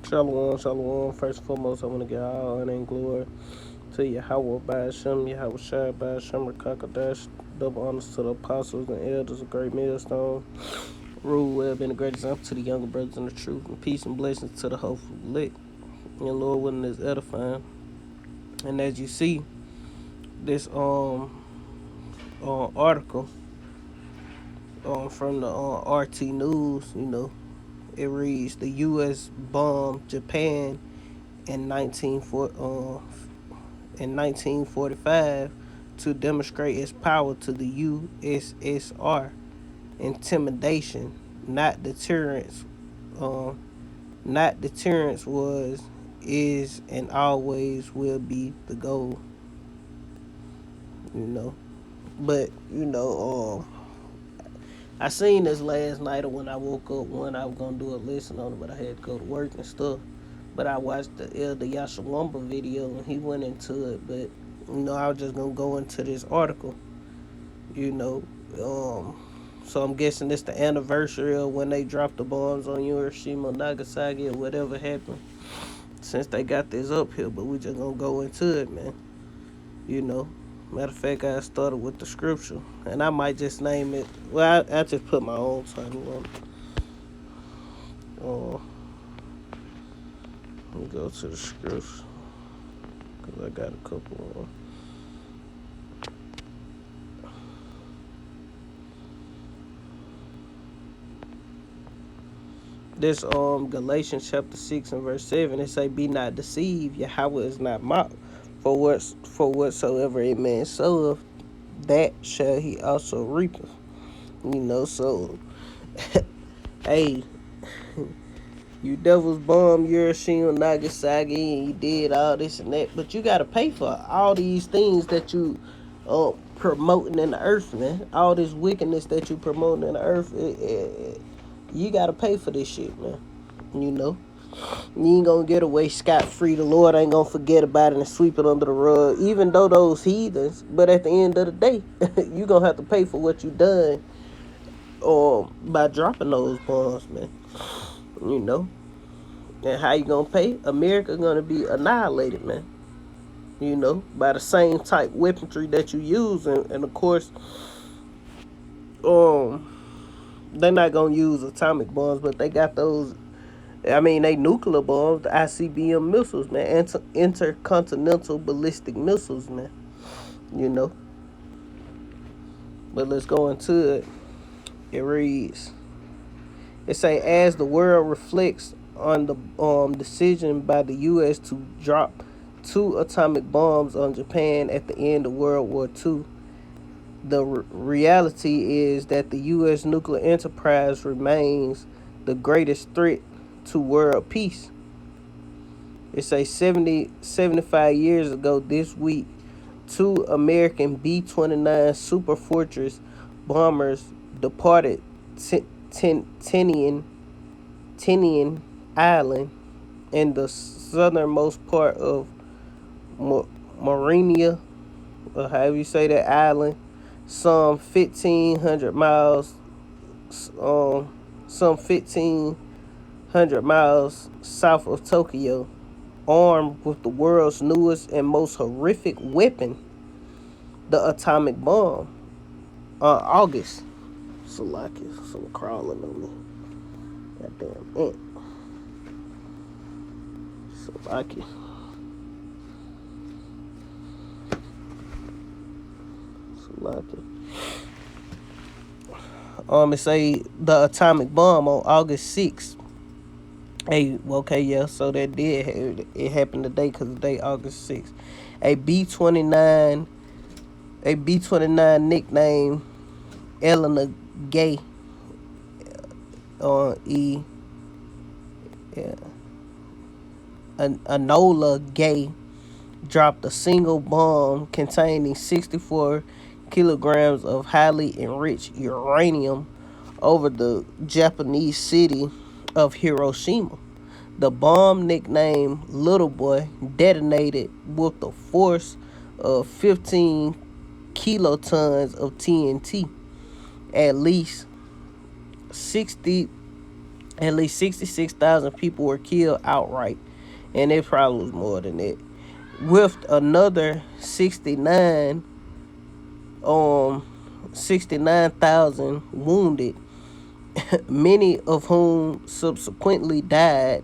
Shalom, shalom. First and foremost, I want to give all honor and glory to Yahweh by Hashem, Yahweh Shai by Hashem, Rakakadash. Double honors to the apostles and elders of Great Millstone. Rule well, been a great example to the younger brothers in the truth. And peace and blessings to the hopeful lit. And Lord willing is edifying. And as you see, this article from the RT News, it reads the U.S. bombed Japan in 1945 to demonstrate its power to the USSR. Intimidation, not deterrence. Not deterrence was, is, and always will be the goal. You know, but I seen this last night, or when I woke up, when I was gonna do a lesson on it, but I had to go to work and stuff. But I watched the Elder Yashawamba video and he went into it. But I was just gonna go into this article. You know, so I'm guessing it's the anniversary of when they dropped the bombs on Hiroshima, Nagasaki, or whatever happened. Since they got this up here, but we just gonna go into it, man. You know, matter of fact, I started with the scripture, and I might just name it. Well, I just put my own title on it. Let me go to the scripture because I got a couple of them. This Galatians chapter 6 and verse 7, it say, "Be not deceived, Yahweh is not mocked. For whatsoever a man soweth, that shall he also reapeth." So hey, you devils bombed Hiroshima, Nagasaki, and you did all this and that, but you gotta pay for all these things that you promoting in the earth, man. All this wickedness that you promoting in the earth, you gotta pay for this shit, man. You ain't gonna get away scot-free. The Lord ain't gonna forget about it and sweep it under the rug, even though those heathens. But at the end of the day, you gonna have to pay for what you done by dropping those bombs, man. And how you gonna pay? America gonna be annihilated, man. By the same type weaponry that you use, and of course, they're not gonna use atomic bombs, but they got those. I mean, they nuclear bombs, the ICBM missiles, man, intercontinental ballistic missiles, man. You know. But let's go into it. It reads. It say, as the world reflects on the decision by the U.S. to drop 2 atomic bombs on Japan at the end of World War II, the reality is that the U.S. nuclear enterprise remains the greatest threat to world peace. It says 75 years ago this week, 2 American B-29 Super Fortress bombers departed Tinian Island in the southernmost part of Marinia, or however you say that island, some 1,500 miles, south of Tokyo, armed with the world's newest and most horrific weapon, the atomic bomb. August. Salaki, some crawling on me. Goddamn ant. Salaki. It say the atomic bomb on August 6th. Hey, okay, yeah, so that did it happened today because the day August 6th. A B-29 nicknamed Eleanor Gay Enola Gay dropped a single bomb containing 64 kilograms of highly enriched uranium over the Japanese city of Hiroshima. The bomb, nicknamed Little Boy, detonated with the force of 15 kilotons of TNT. At least 60 At least 66,000 people were killed outright, and it probably was more than that. With another um 69,000 wounded, many of whom subsequently died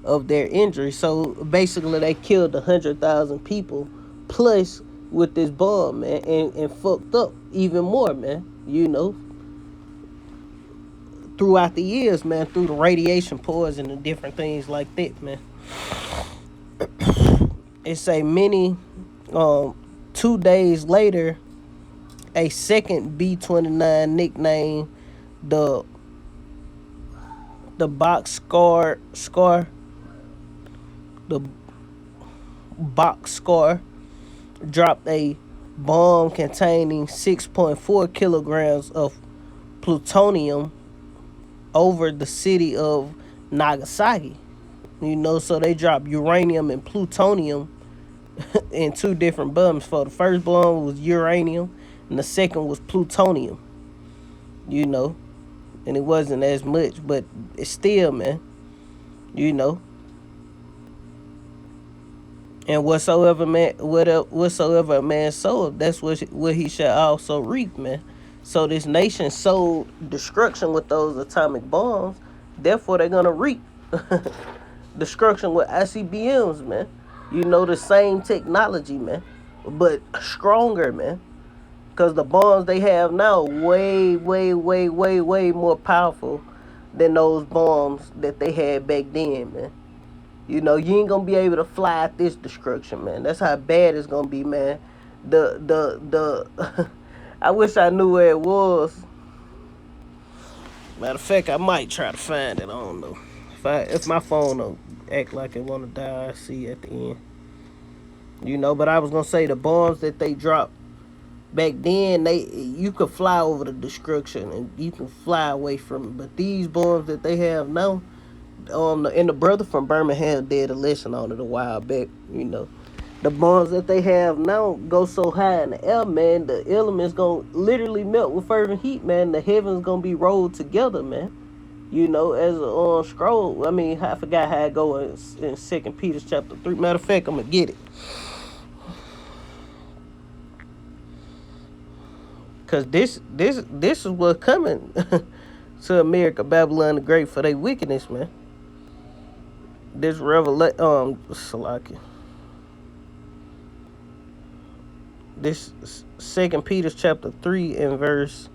of their injuries. So basically, they killed 100,000 people plus with this bomb, man, and fucked up even more, man. Throughout the years, man, through the radiation poison and different things like that, man. It's a many 2 days later, a second B-29 nicknamed the box scar the box scar dropped a bomb containing 6.4 kilograms of plutonium over the city of Nagasaki. So they dropped uranium and plutonium in two different bombs. For the first bomb was uranium, and the second was plutonium. You know, and it wasn't as much, but it's still, man. You know, and whatsoever a man soweth, that's what he shall also reap, man. So this nation sowed destruction with those atomic bombs, therefore they're gonna reap destruction with ICBMs, man. The same technology, man, but stronger, man. Cause the bombs they have now way, way, way, way, way more powerful than those bombs that they had back then, man. You ain't gonna be able to fly at this destruction, man. That's how bad it's gonna be, man. The I wish I knew where it was. Matter of fact, I might try to find it. I don't know. If my phone don't act like it wanna die, I see at the end. But I was gonna say the bombs that they dropped back then, you could fly over the destruction and you can fly away from it. But these bombs that they have now, and the brother from Birmingham did a lesson on it a while back. The bombs that they have now go so high in the air, man. The elements gonna literally melt with fervent heat, man. The heavens gonna be rolled together, man. As a scroll. I mean, I forgot how it go in 2 Peter chapter 3. Matter of fact, I'm gonna get it. Cause this is what's coming to America, Babylon the Great, for their wickedness, man. This Salaki. This 2 Peter chapter 3 and verse.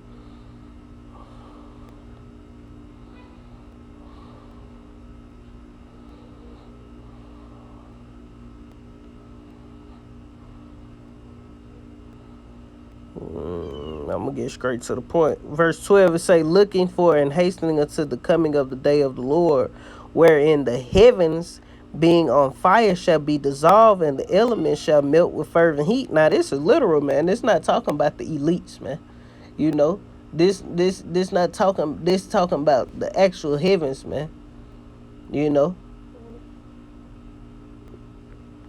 I'm gonna get straight to the point. Verse 12, it say, looking for and hastening unto the coming of the day of the Lord, wherein the heavens being on fire shall be dissolved, and the elements shall melt with fervent heat. Now this is literal, man. It's not talking about the elites, man. This not talking. This talking about the actual heavens, man.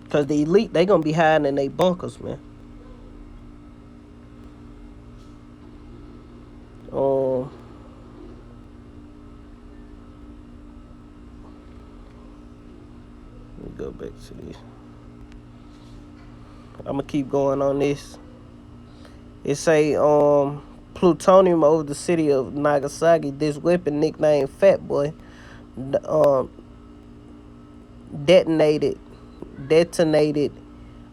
Cause the elite, they gonna be hiding in their bunkers, man. Um, Let me go back to this. I'm gonna keep going on this. It say plutonium over the city of Nagasaki. This weapon, nicknamed Fat Boy, um, detonated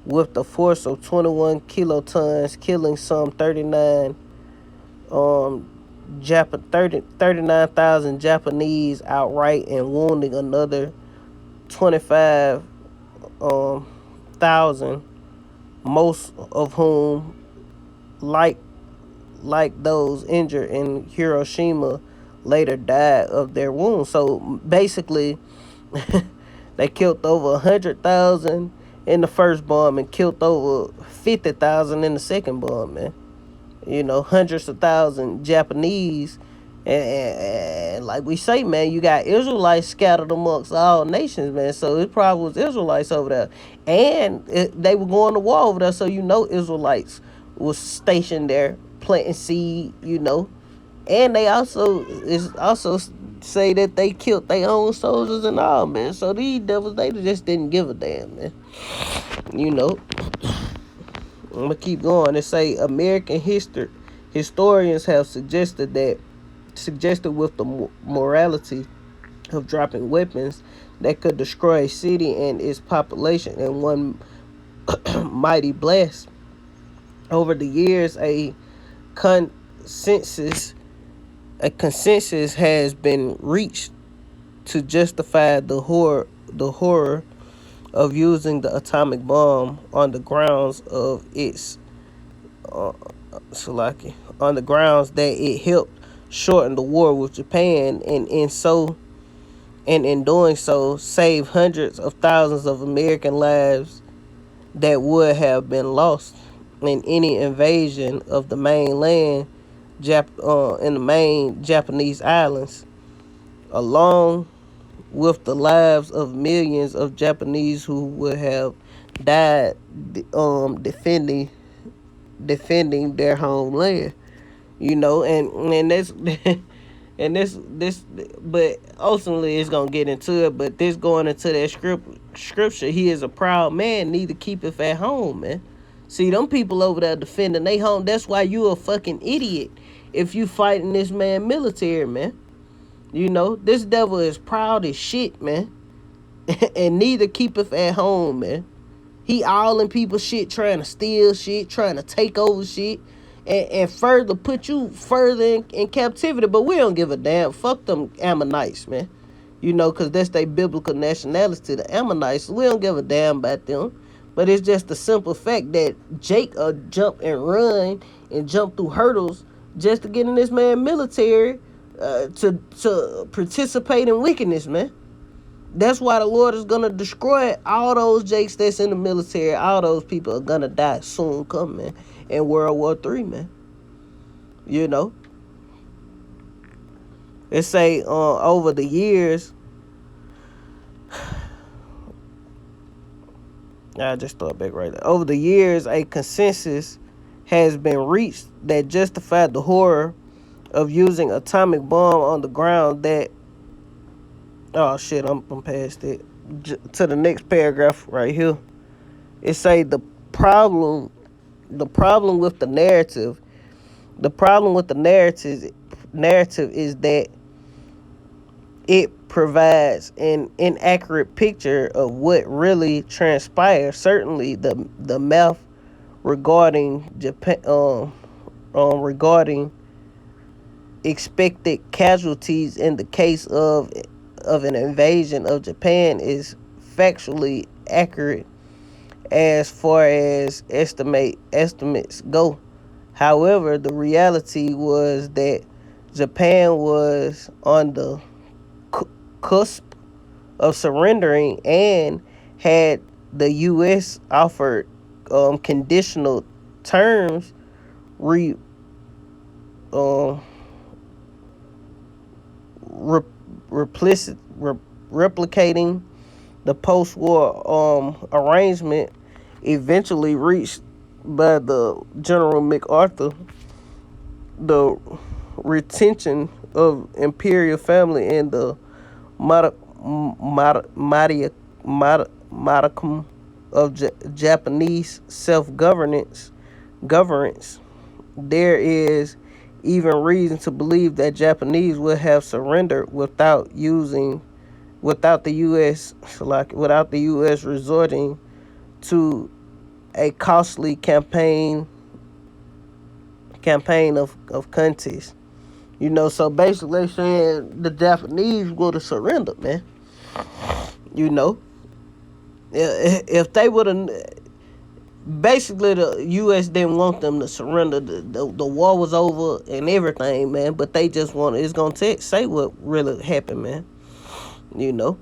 with the force of 21 kilotons, killing some 39,000 Japanese outright and wounding another 25,000, most of whom, like those injured in Hiroshima, later died of their wounds. So basically, they killed over 100,000 in the first bomb and killed over 50,000 in the second bomb, man. Hundreds of thousands Japanese, and like we say, man, you got Israelites scattered amongst all nations, man. So it probably was Israelites over there, and they were going to war over there. So Israelites was stationed there planting seed, and they also say that they killed their own soldiers and all, man. So these devils, they just didn't give a damn, man. You know, I'm gonna keep going. It say American history historians have suggested with the morality of dropping weapons that could destroy a city and its population in one mighty blast. Over the years, consensus a consensus has been reached to justify the horror of using the atomic bomb on the grounds of its uh, Salaki, on the grounds that it helped shorten the war with Japan, and in doing so save hundreds of thousands of American lives that would have been lost in any invasion of the mainland in the main Japanese islands, along with the lives of millions of Japanese who would have died defending their homeland. You know, and that's and this but ultimately it's gonna get into it. But this going into that scripture, he is a proud man, neither keepeth at home, man. See them people over there defending they home. That's why you a fucking idiot if you fighting this man military, man. You know, this devil is proud as shit, man. And neither keepeth at home, man. He all in people's shit, trying to steal shit, trying to take over shit, and further put you further in captivity. But we don't give a damn. Fuck them Ammonites, man. You know, because that's their biblical nationality, the Ammonites. We don't give a damn about them. But it's just the simple fact that Jake jump and run and jump through hurdles just to get in this man military to participate in wickedness, man. That's why the Lord is gonna destroy all those Jakes that's in the military. All those people are gonna die soon, come, man. In World War III, man. You know, it say over the years. I just thought back right there. Over the years, a consensus has been reached that justified the horror of using atomic bomb on the ground that. Oh shit, I'm past it. To the next paragraph right here. It say problem the problem with the narrative narrative is that it provides an inaccurate picture of what really transpired. Certainly the math regarding Japan regarding expected casualties in the case of an invasion of Japan is factually accurate as far as estimates go. However, the reality was that Japan was on the cusp of surrendering, and had the U.S. offered conditional terms, re, um, re, replicating the post-war arrangement eventually reached by the General MacArthur, the retention of imperial family and the modicum of Japanese self-governance. There is even reason to believe that Japanese would have surrendered without the U.S. without the U.S. resorting to a costly campaign of countries. You know, so basically saying the Japanese would have surrendered, man. You know, if they would have, basically the U.S. didn't want them to surrender. The war was over and everything, man. But they just want it's gonna say what really happened, man. You know,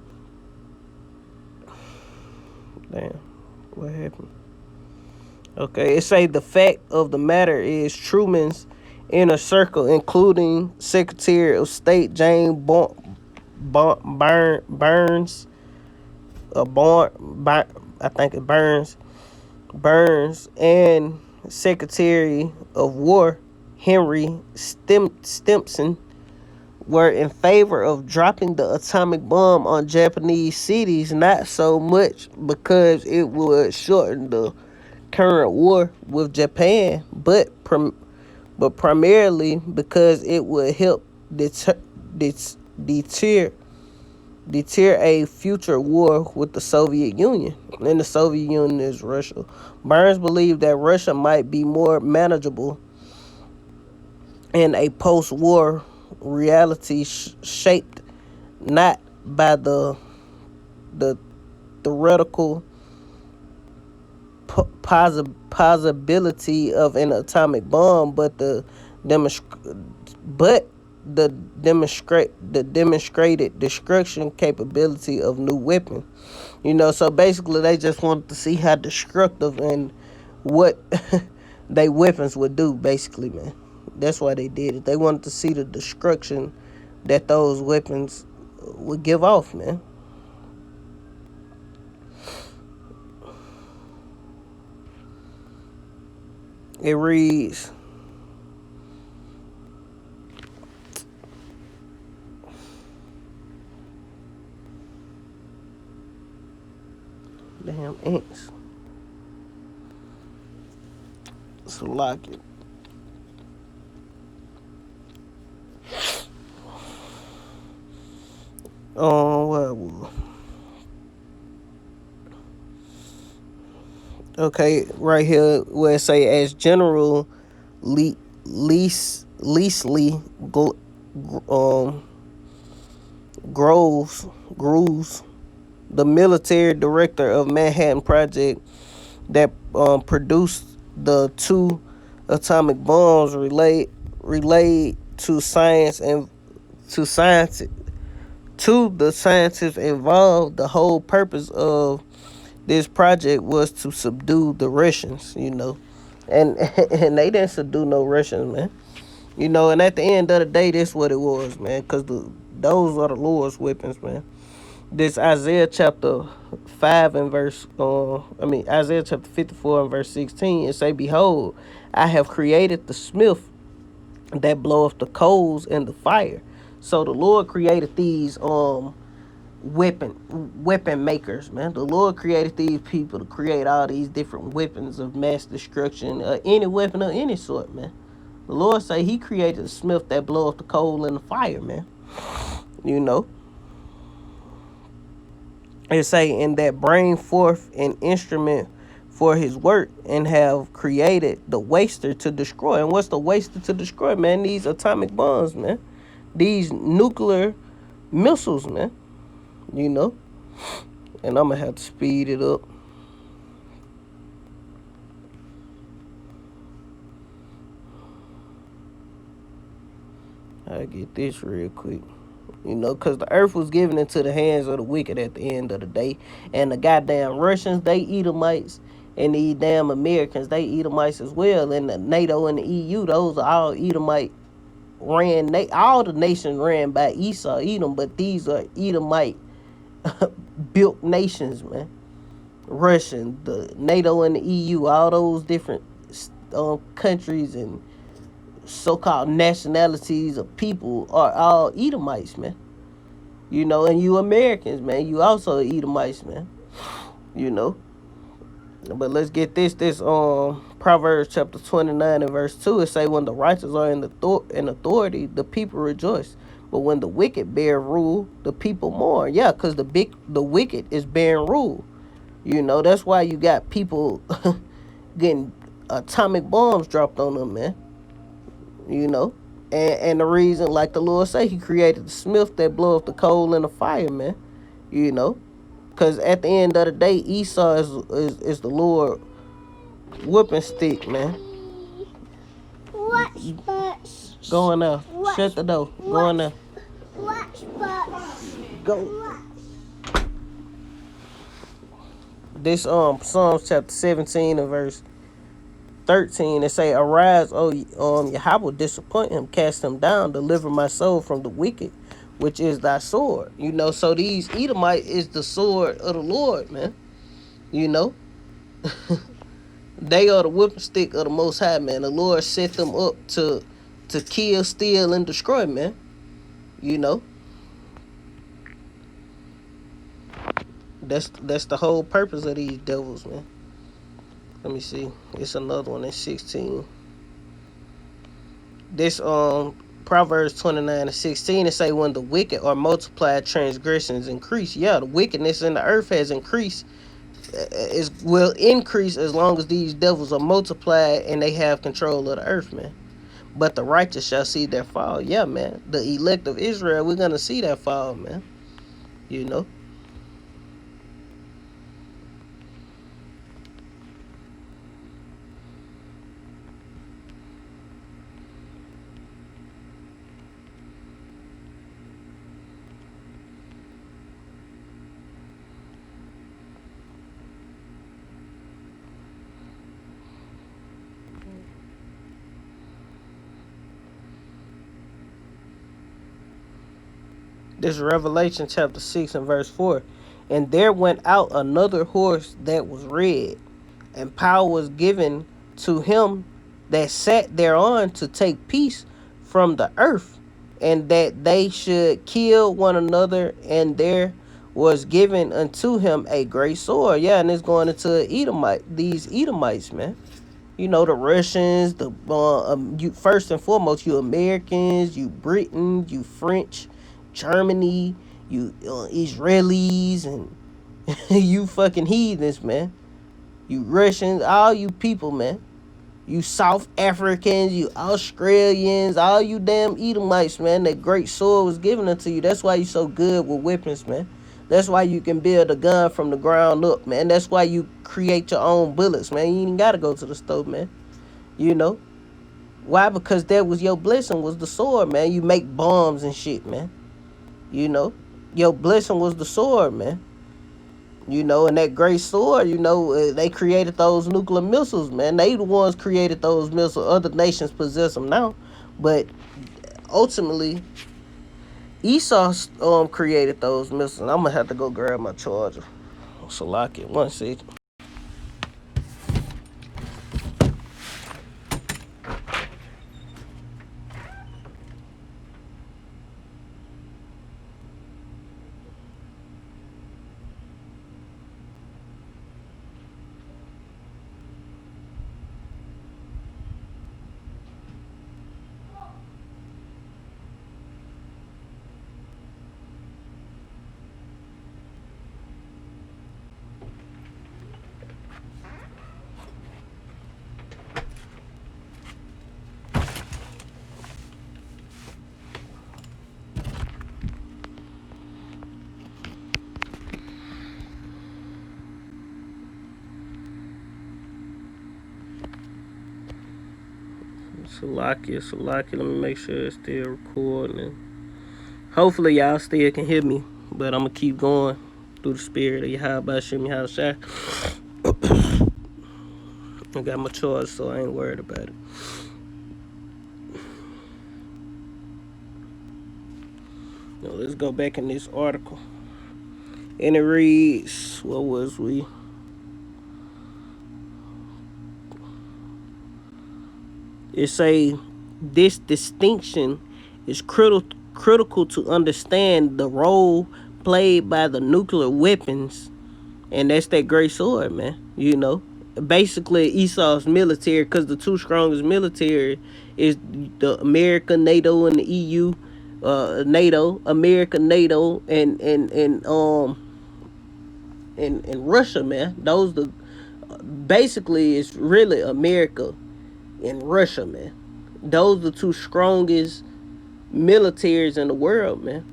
damn, what happened? Okay, it say the fact of the matter is Truman's inner circle, including Secretary of State James Burns, I think it Burns, and Secretary of War Henry Stimson were in favor of dropping the atomic bomb on Japanese cities, not so much because it would shorten the current war with Japan, but primarily because it would help deter, deter deter a future war with the Soviet Union. And the Soviet Union is Russia. Burns believed that Russia might be more manageable in a post-war reality shaped not by the theoretical possibility of an atomic bomb, but but the demonstrated destruction capability of new weapons. So basically they just wanted to see how destructive and what they weapons would do, basically, man. That's why they did it. They wanted to see the destruction that those weapons would give off, man. It reads, damn ants. So lock it. Well, okay, right here where it say as General Leslie um Groves, the military director of Manhattan Project that produced the two atomic bombs, relayed to science and to science to the scientists involved. The whole purpose of this project was to subdue the Russians. And and they didn't subdue no Russians, man. And at the end of the day, that's what it was, man, because those are the Lord's weapons, man. This Isaiah chapter 5 and verse Isaiah chapter 54 and verse 16, it say, behold, I have created the smith that bloweth the coals in the fire. So the Lord created these weapon makers, man. The Lord created these people to create all these different weapons of mass destruction, any weapon of any sort, man. The Lord say he created the smith that bloweth the coal in the fire, man. you know It say, in that bring forth an instrument for his work, and have created the waster to destroy. And what's the waster to destroy, man? These atomic bombs, man. These nuclear missiles, man. You know? And I'm gonna have to speed it up. I get this real quick. Because the earth was given into the hands of the wicked at the end of the day. And the goddamn Russians, they Edomites. And the damn Americans, they Edomites as well. And the NATO and the EU, those are all Edomite all the nations ran by Esau, Edom, but these are Edomite built nations, man. Russian, the NATO and the EU, all those different countries and so-called nationalities of people are all Edomites, man. And you Americans, man, you also Edomites, man. You know. But let's get this Proverbs chapter 29 and verse 2. It say, when the righteous are in authority, the people rejoice. But when the wicked bear rule, the people mourn. Yeah, because the wicked is bearing rule. That's why you got people getting atomic bombs dropped on them, man. You know. And the reason, like the Lord say, he created the smith that blow up the coal in the fire, man. You know. Because at the end of the day, Esau is the Lord whooping stick, man. Go in there. Shut the door. Go in there. Go. This Psalms chapter 17 and verse 13, it say, arise, O Yahweh, disappoint him, cast him down, deliver my soul from the wicked, which is thy sword. So these Edomite is the sword of the Lord, man. They are the whipping stick of the Most High, man. The Lord set them up to kill, steal, and destroy, man. You know, that's the whole purpose of these devils, man. Let me see. It's another one in 16. This Proverbs 29:16, it say when the wicked are multiplied, transgressions increase. Yeah, the wickedness in the earth has increased. Is will increase as long as these devils are multiplied and they have control of the earth, man. But the righteous shall see their fall. Yeah, man. The elect of Israel, we're gonna see that fall, man. You know. This is Revelation chapter 6 and verse 4. And there went out another horse that was red, and power was given to him that sat thereon to take peace from the earth, and that they should kill one another, and there was given unto him a great sword. Yeah, and it's going into these Edomites, man. You know, the Russians, you first and foremost, you Americans, you Britain, you French, Germany, you Israelis, and you fucking heathens, man. You Russians, all you people, man. You South Africans, you Australians, all you damn Edomites, man. That great sword was given unto you. That's why you so good with weapons, man. That's why you can build a gun from the ground up, man. That's why you create your own bullets, man. You ain't gotta go to the stove, man. You know? Why? Because that was your blessing, was the sword, man. You make bombs and shit, man. You know? Your blessing was the sword, man. You know, and that great sword, you know, they created those nuclear missiles, man. They the ones created those missiles. Other nations possess them now. But ultimately, Esau created those missiles. I'm going to have to go grab my charger. So lock it. 1 second. Salaki. Let me make sure it's still recording. Hopefully y'all still can hear me, but I'm gonna keep going through the spirit of Yahweh Shem Yahushua. I got my choice, so I ain't worried about it. Now let's go back in this article, and it reads, "What was we?" It say this distinction is critical to understand the role played by the nuclear weapons, and that's that great sword, man. You know, basically Esau's military, because the two strongest military is the America, NATO, and the EU. NATO, America, NATO, and Russia, man. Those the basically it's really America and Russia, man. Those the two strongest militaries in the world, man.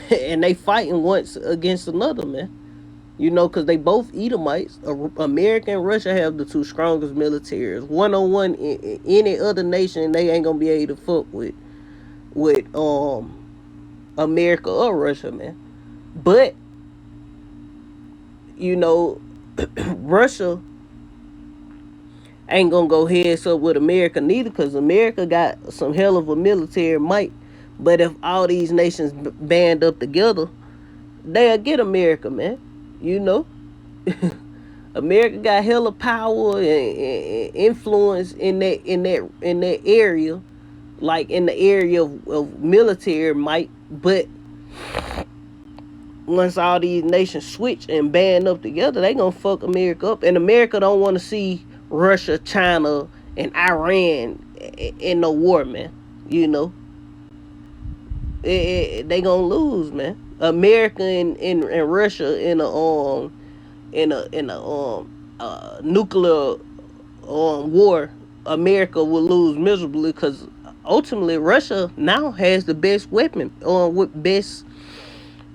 And they fighting once against another, man. You know, because they both Edomites. America and Russia have the two strongest militaries. One on one, any other nation, they ain't gonna be able to fuck with America or Russia, man. But you know, Russia ain't gonna go heads up with America neither, because America got some hell of a military might. But if all these nations band up together, they'll get America, man. You know, America got hella power and influence in that area, like in the area of military might. But once all these nations switch and band up together, they gonna fuck America up. And America don't want to see Russia, China, and Iran in no war, man. You know, they gonna lose, man. America and Russia in a nuclear war, America will lose miserably because ultimately Russia now has the best weapon with best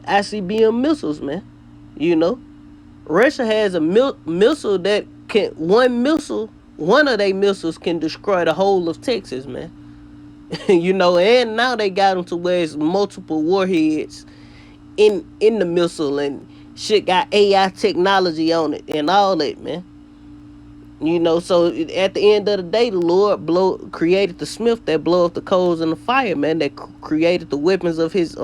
ICBM missiles, man. You know, Russia has a missile that can one of their missiles can destroy the whole of Texas, man. You know, and now they got them to where it's multiple warheads in the missile and shit got AI technology on it and all that, man. You know, so at the end of the day, the Lord created the smith that blow up the coals in the fire, man. That created the weapons of his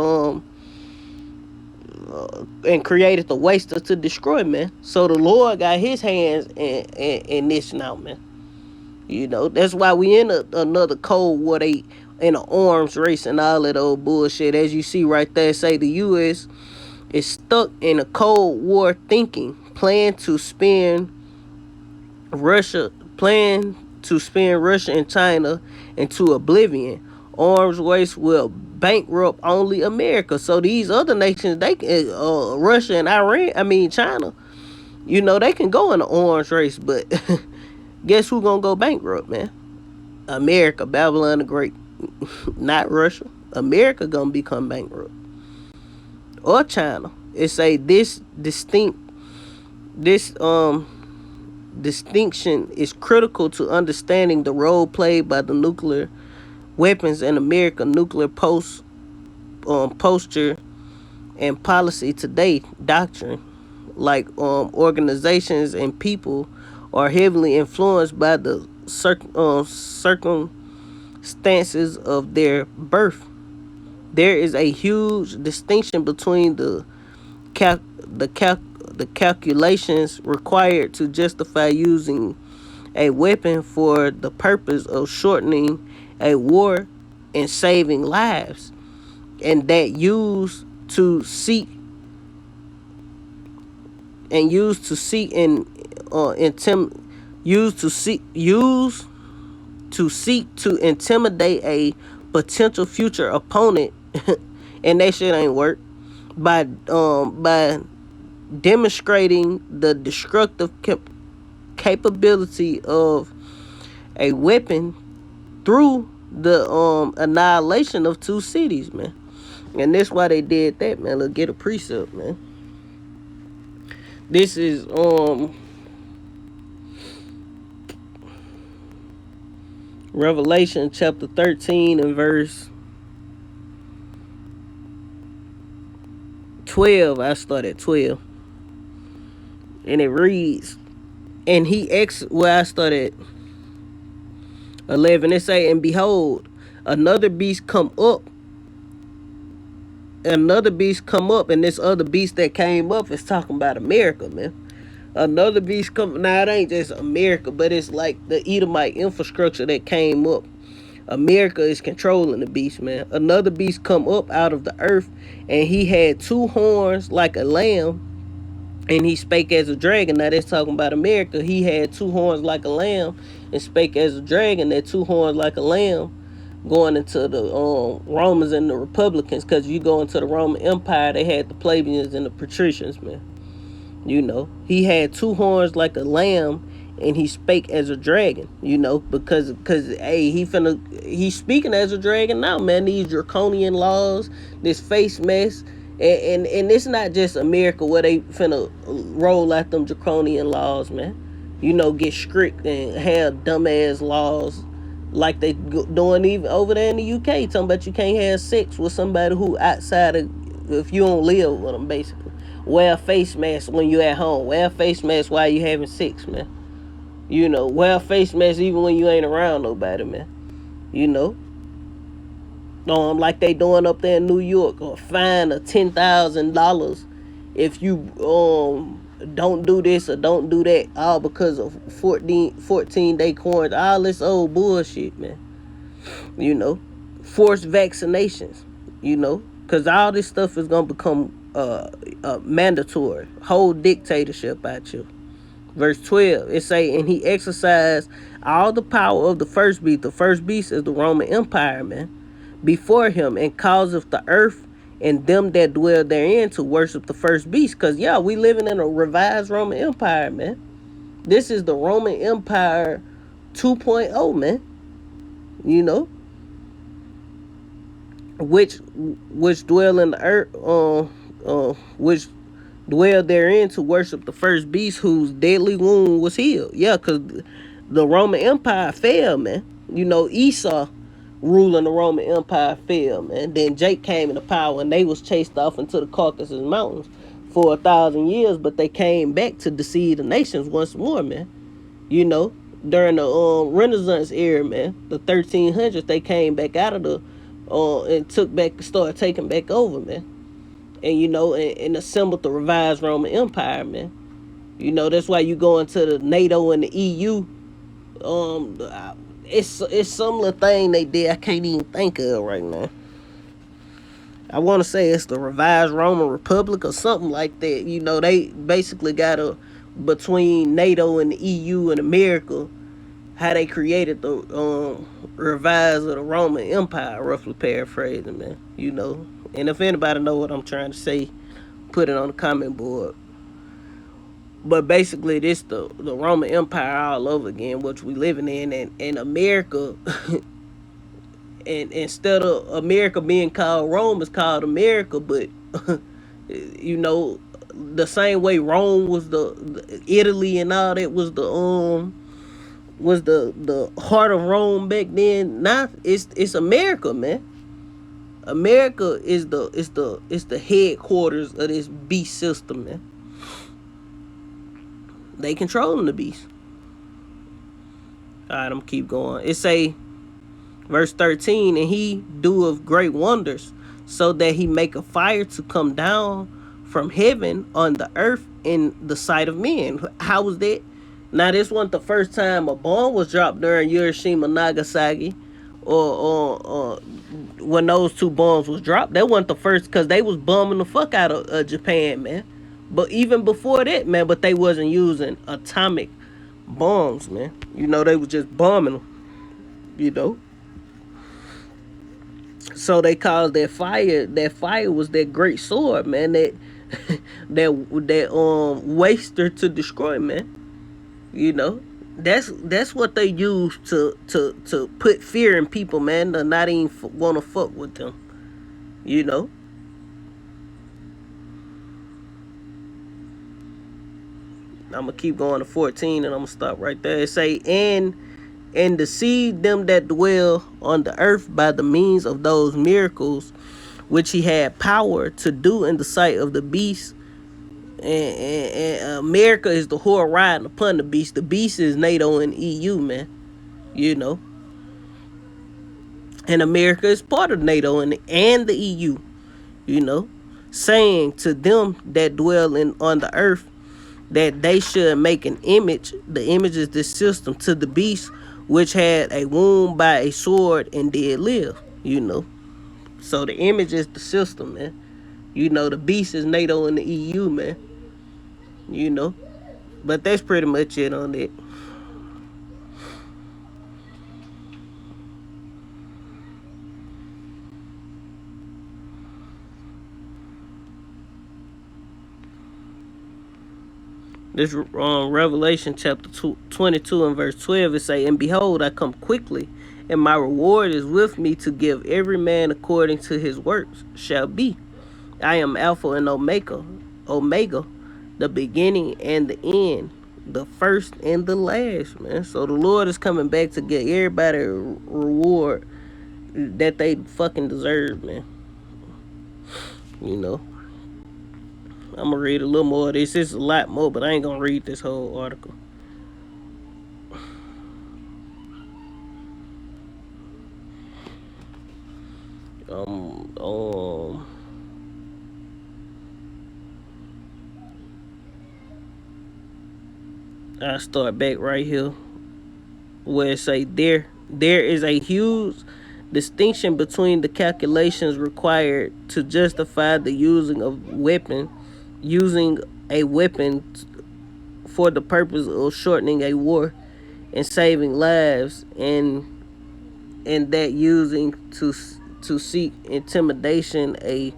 and created the waster to destroy, man. So the Lord got his hands in this now, man. You know, that's why we in another Cold War. They in an arms race and all that old bullshit. As you see right there, say the U.S. is stuck in a Cold War thinking, Russia, plan to spin Russia and China into oblivion. Arms race will bankrupt only America. So these other nations, they can, Russia and Iran, I mean China, you know, they can go in the arms race, but guess who gonna go bankrupt, man? America, Babylon the Great, not Russia. America gonna become bankrupt, or China. It's a this distinction is critical to understanding the role played by the nuclear weapons in American nuclear posture and policy today. Doctrine, like organizations and people, are heavily influenced by the circumstances of their birth. There is a huge distinction between cal- the calculations required to justify using a weapon for the purpose of shortening a war and saving lives, and that used to seek and used to intimidate a potential future opponent, and that shit ain't work by demonstrating the destructive capability of a weapon through the annihilation of two cities, man. And that's why they did that, man. Let's get a precept, man. This is Revelation chapter 13 and verse 12. I start at 12. And it reads, and I started 11. It say, and behold, another beast come up. And this other beast that came up is talking about America, man. Another beast come. Now it ain't just America, but it's like the Edomite infrastructure that came up. America is controlling the beast, man. Another beast come up out of the earth, and he had two horns like a lamb, and he spake as a dragon. Now that's talking about America. He had two horns like a lamb and spake as a dragon. That two horns like a lamb going into the Romans and the Republicans, because you go into the Roman Empire, they had the plebeians and the patricians, man. You know, he had two horns like a lamb, and he spake as a dragon. You know, because hey, he's speaking as a dragon now, man. These draconian laws, this face mess, and it's not just America where they finna roll out them draconian laws, man. You know, get strict and have dumbass laws like they doing even over there in the UK, talking about you can't have sex with somebody who outside of, if you don't live with them, basically. Wear a face mask when you at home. Wear a face mask while you having sex, man. You know, wear a face mask even when you ain't around nobody, man. You know, like they doing up there in New York, or fine of $10,000 if you don't do this or don't do that, all because of 14-day quarantine, all this old bullshit, man. You know, forced vaccinations, you know. because all this stuff is gonna become mandatory. Whole dictatorship at you. Verse 12, it say, and he exercised all the power of the first beast. The first beast is the Roman Empire, man. Before him, and causeth the earth and them that dwell therein to worship the first beast. Because, yeah, we living in a revised Roman Empire, man. This is the Roman Empire 2.0, man. You know, which which dwell in the earth, which dwell therein to worship the first beast whose deadly wound was healed. Yeah, because the Roman Empire fell, man. You know, Esau ruling the Roman Empire fell, man. Then Jake came into power and they was chased off into the Caucasus Mountains for 1,000 years, but they came back to deceive the nations once more, man. You know, during the Renaissance era, man, the 1300s, they came back out of the and started taking back over, man. And you know, and assembled the revised Roman Empire, man. You know, that's why you go into the NATO and the EU. It's some little thing they did I can't even think of right now. I want to say it's the revised Roman Republic or something like that. You know, they basically got a between NATO and the EU and America, how they created the revise of the Roman Empire, roughly paraphrasing, man. You know, and if anybody know what I'm trying to say, put it on the comment board. But basically, this the Roman Empire all over again, which we living in, and America. And instead of America being called Rome, it's called America. But you know, the same way Rome was the Italy and all that was the heart of Rome back then. Now it's America, man. America is the headquarters of this beast system, man. They controlling the beast. All right, I'm gonna keep going. It say, verse 13, and he doeth great wonders, so that he make a fire to come down from heaven on the earth in the sight of men. How was that? Now, this wasn't the first time a bomb was dropped during Hiroshima, Nagasaki, or when those two bombs was dropped. That wasn't the first, because they was bombing the fuck out of Japan, man. But even before that, man, but they wasn't using atomic bombs, man. You know, they was just bombing them, you know. So they caused that fire. That fire was that great sword, man. That waster to destroy, man. You know, that's what they use to put fear in people, man. To not even want to fuck with them. You know. I'm gonna keep going to 14, and I'm gonna stop right there. It say, and deceive them that dwell on the earth by the means of those miracles which he had power to do in the sight of the beast. And America is the whore riding upon the beast. The beast is NATO and EU, man. You know. And America is part of NATO and the EU. You know. Saying to them that dwell on the earth that they should make an image. The image is this system to the beast which had a wound by a sword and did live. You know. So the image is the system, man. You know, the beast is NATO and the EU, man. You know. But that's pretty much it on that. This Revelation chapter 22 and verse 12, it say, and behold, I come quickly, and my reward is with me to give every man according to his works shall be. I am Alpha and Omega, the beginning and the end, the first and the last, man. So the Lord is coming back to get everybody a reward that they fucking deserve, man. You know. I'm gonna read a little more of this. It's a lot more, but I ain't gonna read this whole article. Um, um, I start back right here where it say there is a huge Distinction between the calculations required to justify the using a weapon for the purpose of shortening a war and saving lives, and that using to seek intimidation a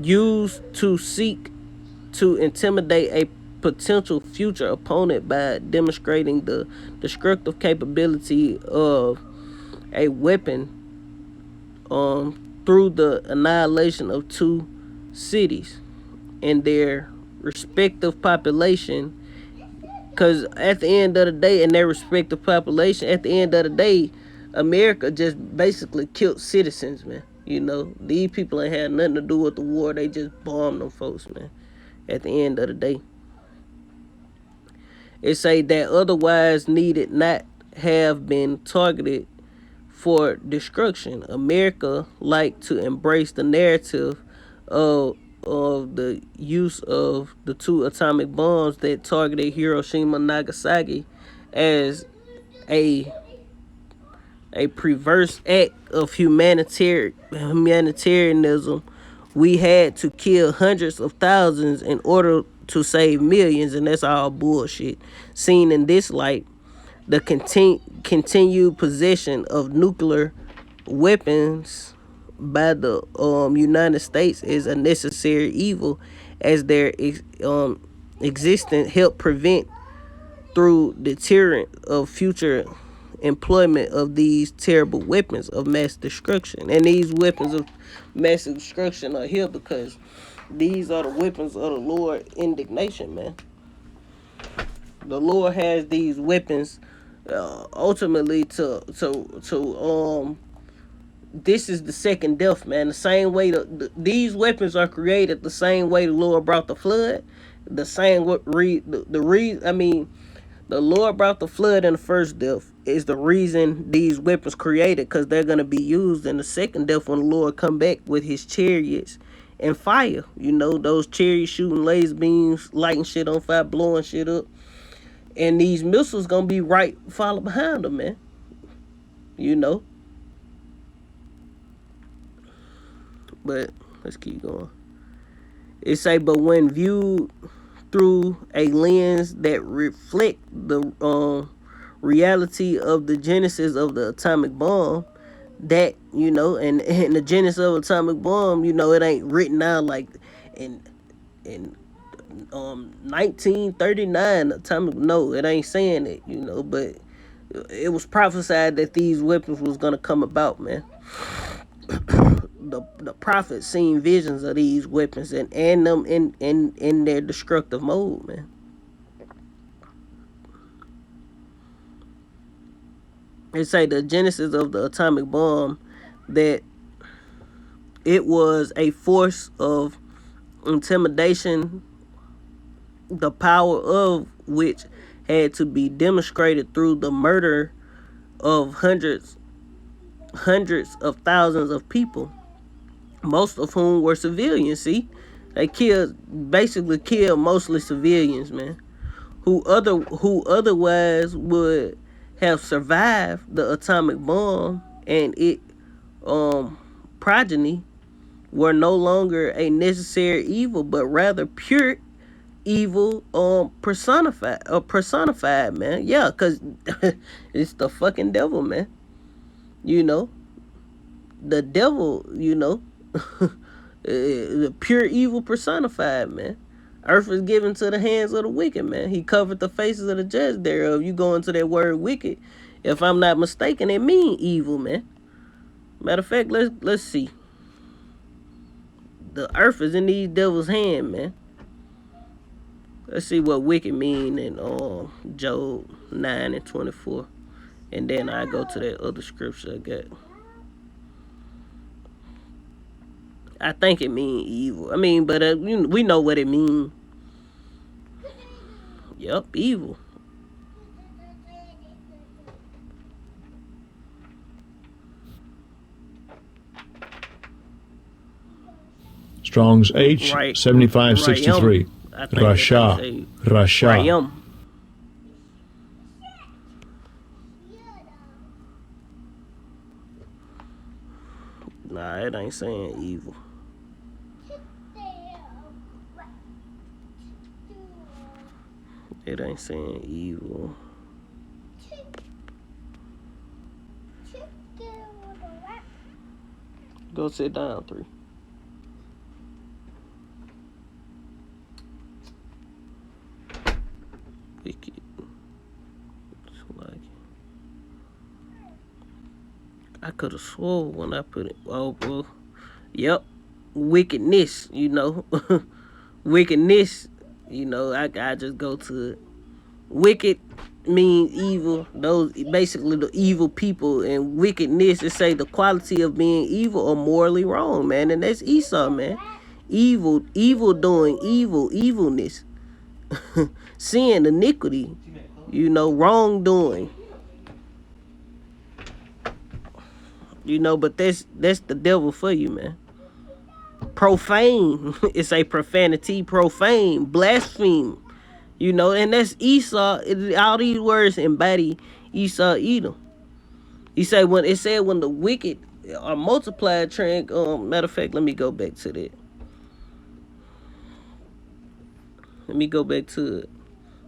used to seek to intimidate a potential future opponent by demonstrating the destructive capability of a weapon through the annihilation of two cities and their respective population. Because at the end of the day, in their respective population, at the end of the day, America just basically killed citizens, man. You know, these people ain't had nothing to do with the war. They just bombed them folks, man. At the end of the day, it say that otherwise needed not have been targeted for destruction. America like to embrace the narrative of the use of the two atomic bombs that targeted Hiroshima and Nagasaki as a perverse act of humanitarianism. We had to kill hundreds of thousands in order to save millions, and that's all bullshit. Seen in this light, the continued possession of nuclear weapons by the United States is a necessary evil, as their existence help prevent through deterrent of future employment of these terrible weapons of mass destruction. And these weapons of mass destruction are here because these are the weapons of the Lord indignation, man. The Lord has these weapons ultimately to this is the second death, man. The same way these weapons are created, the same way the Lord brought the flood, the same the Lord brought the flood in the first death is the reason these weapons created, because they're gonna be used in the second death when the Lord come back with his chariots and fire. You know, those chariots shooting laser beams, lighting shit on fire, blowing shit up. And these missiles gonna be right follow behind them, man. You know. But let's keep going. It say, but when viewed through a lens that reflect the reality of the genesis of the atomic bomb, that, you know, and the genesis of atomic bomb, you know, it ain't written out like in 1939 atomic. No, it ain't saying it, you know, but it was prophesied that these weapons was gonna come about, man. The prophet seen visions of these weapons and them in their destructive mode, man. They say the genesis of the atomic bomb, that it was a force of intimidation, the power of which had to be demonstrated through the murder of hundreds of thousands of people, most of whom were civilians. See, they basically killed mostly civilians, man, who otherwise would have survived the atomic bomb and its progeny, were no longer a necessary evil, but rather pure evil personified, man. Yeah, because it's the fucking devil, man. You know, the devil, you know, the pure evil personified, man. Earth is given to the hands of the wicked, man. He covered the faces of the judge thereof. You go into that word wicked, if I'm not mistaken, it mean evil, man. Matter of fact, let's see. The earth is in these devils' hand, man. Let's see what wicked mean in Job 9:24. And then I go to that other scripture I got. I think it mean evil. I mean, but we know what it mean. Yup, evil. Strong's H, right. 7563. Rasha. Rayam. Nah, it ain't saying evil. It ain't saying evil. Go sit down, 3. Wicked. Like, I could have swore when I put it. Oh, well, yep. Wickedness, you know. Wickedness, you know. I just go to it. Wicked mean evil. Those basically the evil people, and wickedness is say the quality of being evil or morally wrong, man. And that's Esau, man. Evil doing evilness. Sin, iniquity, you know, wrongdoing. You know, but that's the devil for you, man. Profane. It's a profanity, profane, blaspheme. You know, and that's Esau. All these words embody Esau, Edom. He said when the wicked are multiplied, matter of fact, let me go back to that. Let me go back to it.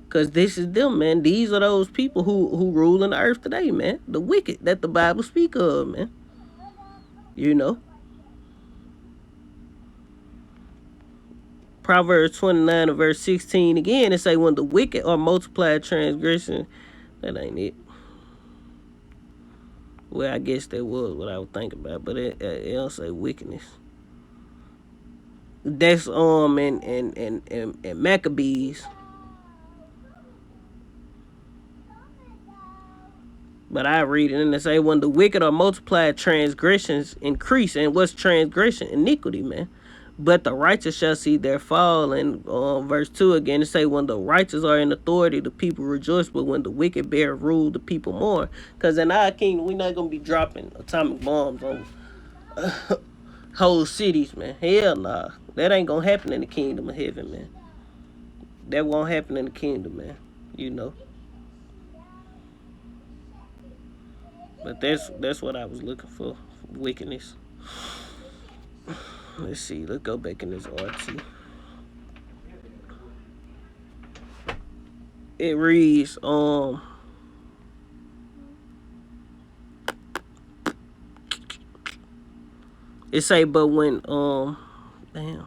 Cause this is them, man. These are those people who rule in the earth today, man. The wicked that the Bible speak of, man. You know. Proverbs 29 and verse 16 again, it say when the wicked are multiplied transgression. That ain't it. Well, I guess that was what I was thinking about, but it don't say wickedness. That's and Maccabees. But I read it and it say when the wicked are multiplied, transgressions increase. And what's transgression? Iniquity, man. But the righteous shall see their fall. And verse 2 again, it say when the righteous are in authority, the people rejoice. But when the wicked bear rule, the people mourn. Because in our kingdom, we're not going to be dropping atomic bombs on whole cities, man. Hell nah. That ain't going to happen in the kingdom of heaven, man. That won't happen in the kingdom, man. You know. But that's what I was looking for. Wickedness. Let's see. Let's go back in this RT. It reads, it say, but when, damn.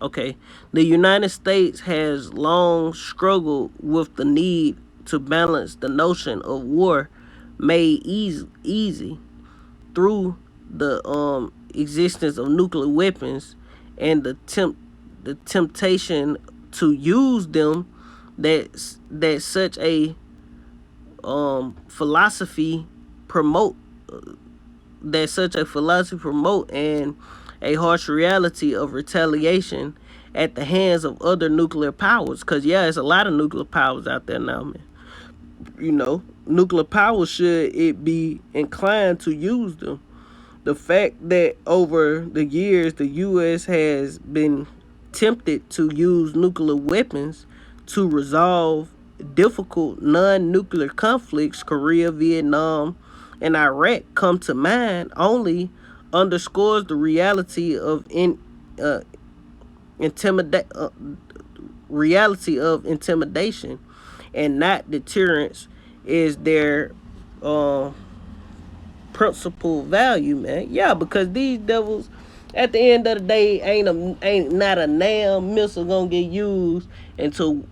Okay. The United States has long struggled with the need to balance the notion of war made easy through the existence of nuclear weapons and the temptation to use them that such a philosophy promote and a harsh reality of retaliation at the hands of other nuclear powers. Because yeah, there's a lot of nuclear powers out there now, man. You know, nuclear power, should it be inclined to use them. The fact that over the years the U.S. has been tempted to use nuclear weapons to resolve difficult non-nuclear conflicts, Korea, Vietnam, and Iraq come to mind, only underscores the reality of intimidation and not deterrence is their principal value, man. Yeah, because these devils, at the end of the day, ain't not a damn missile gonna get used until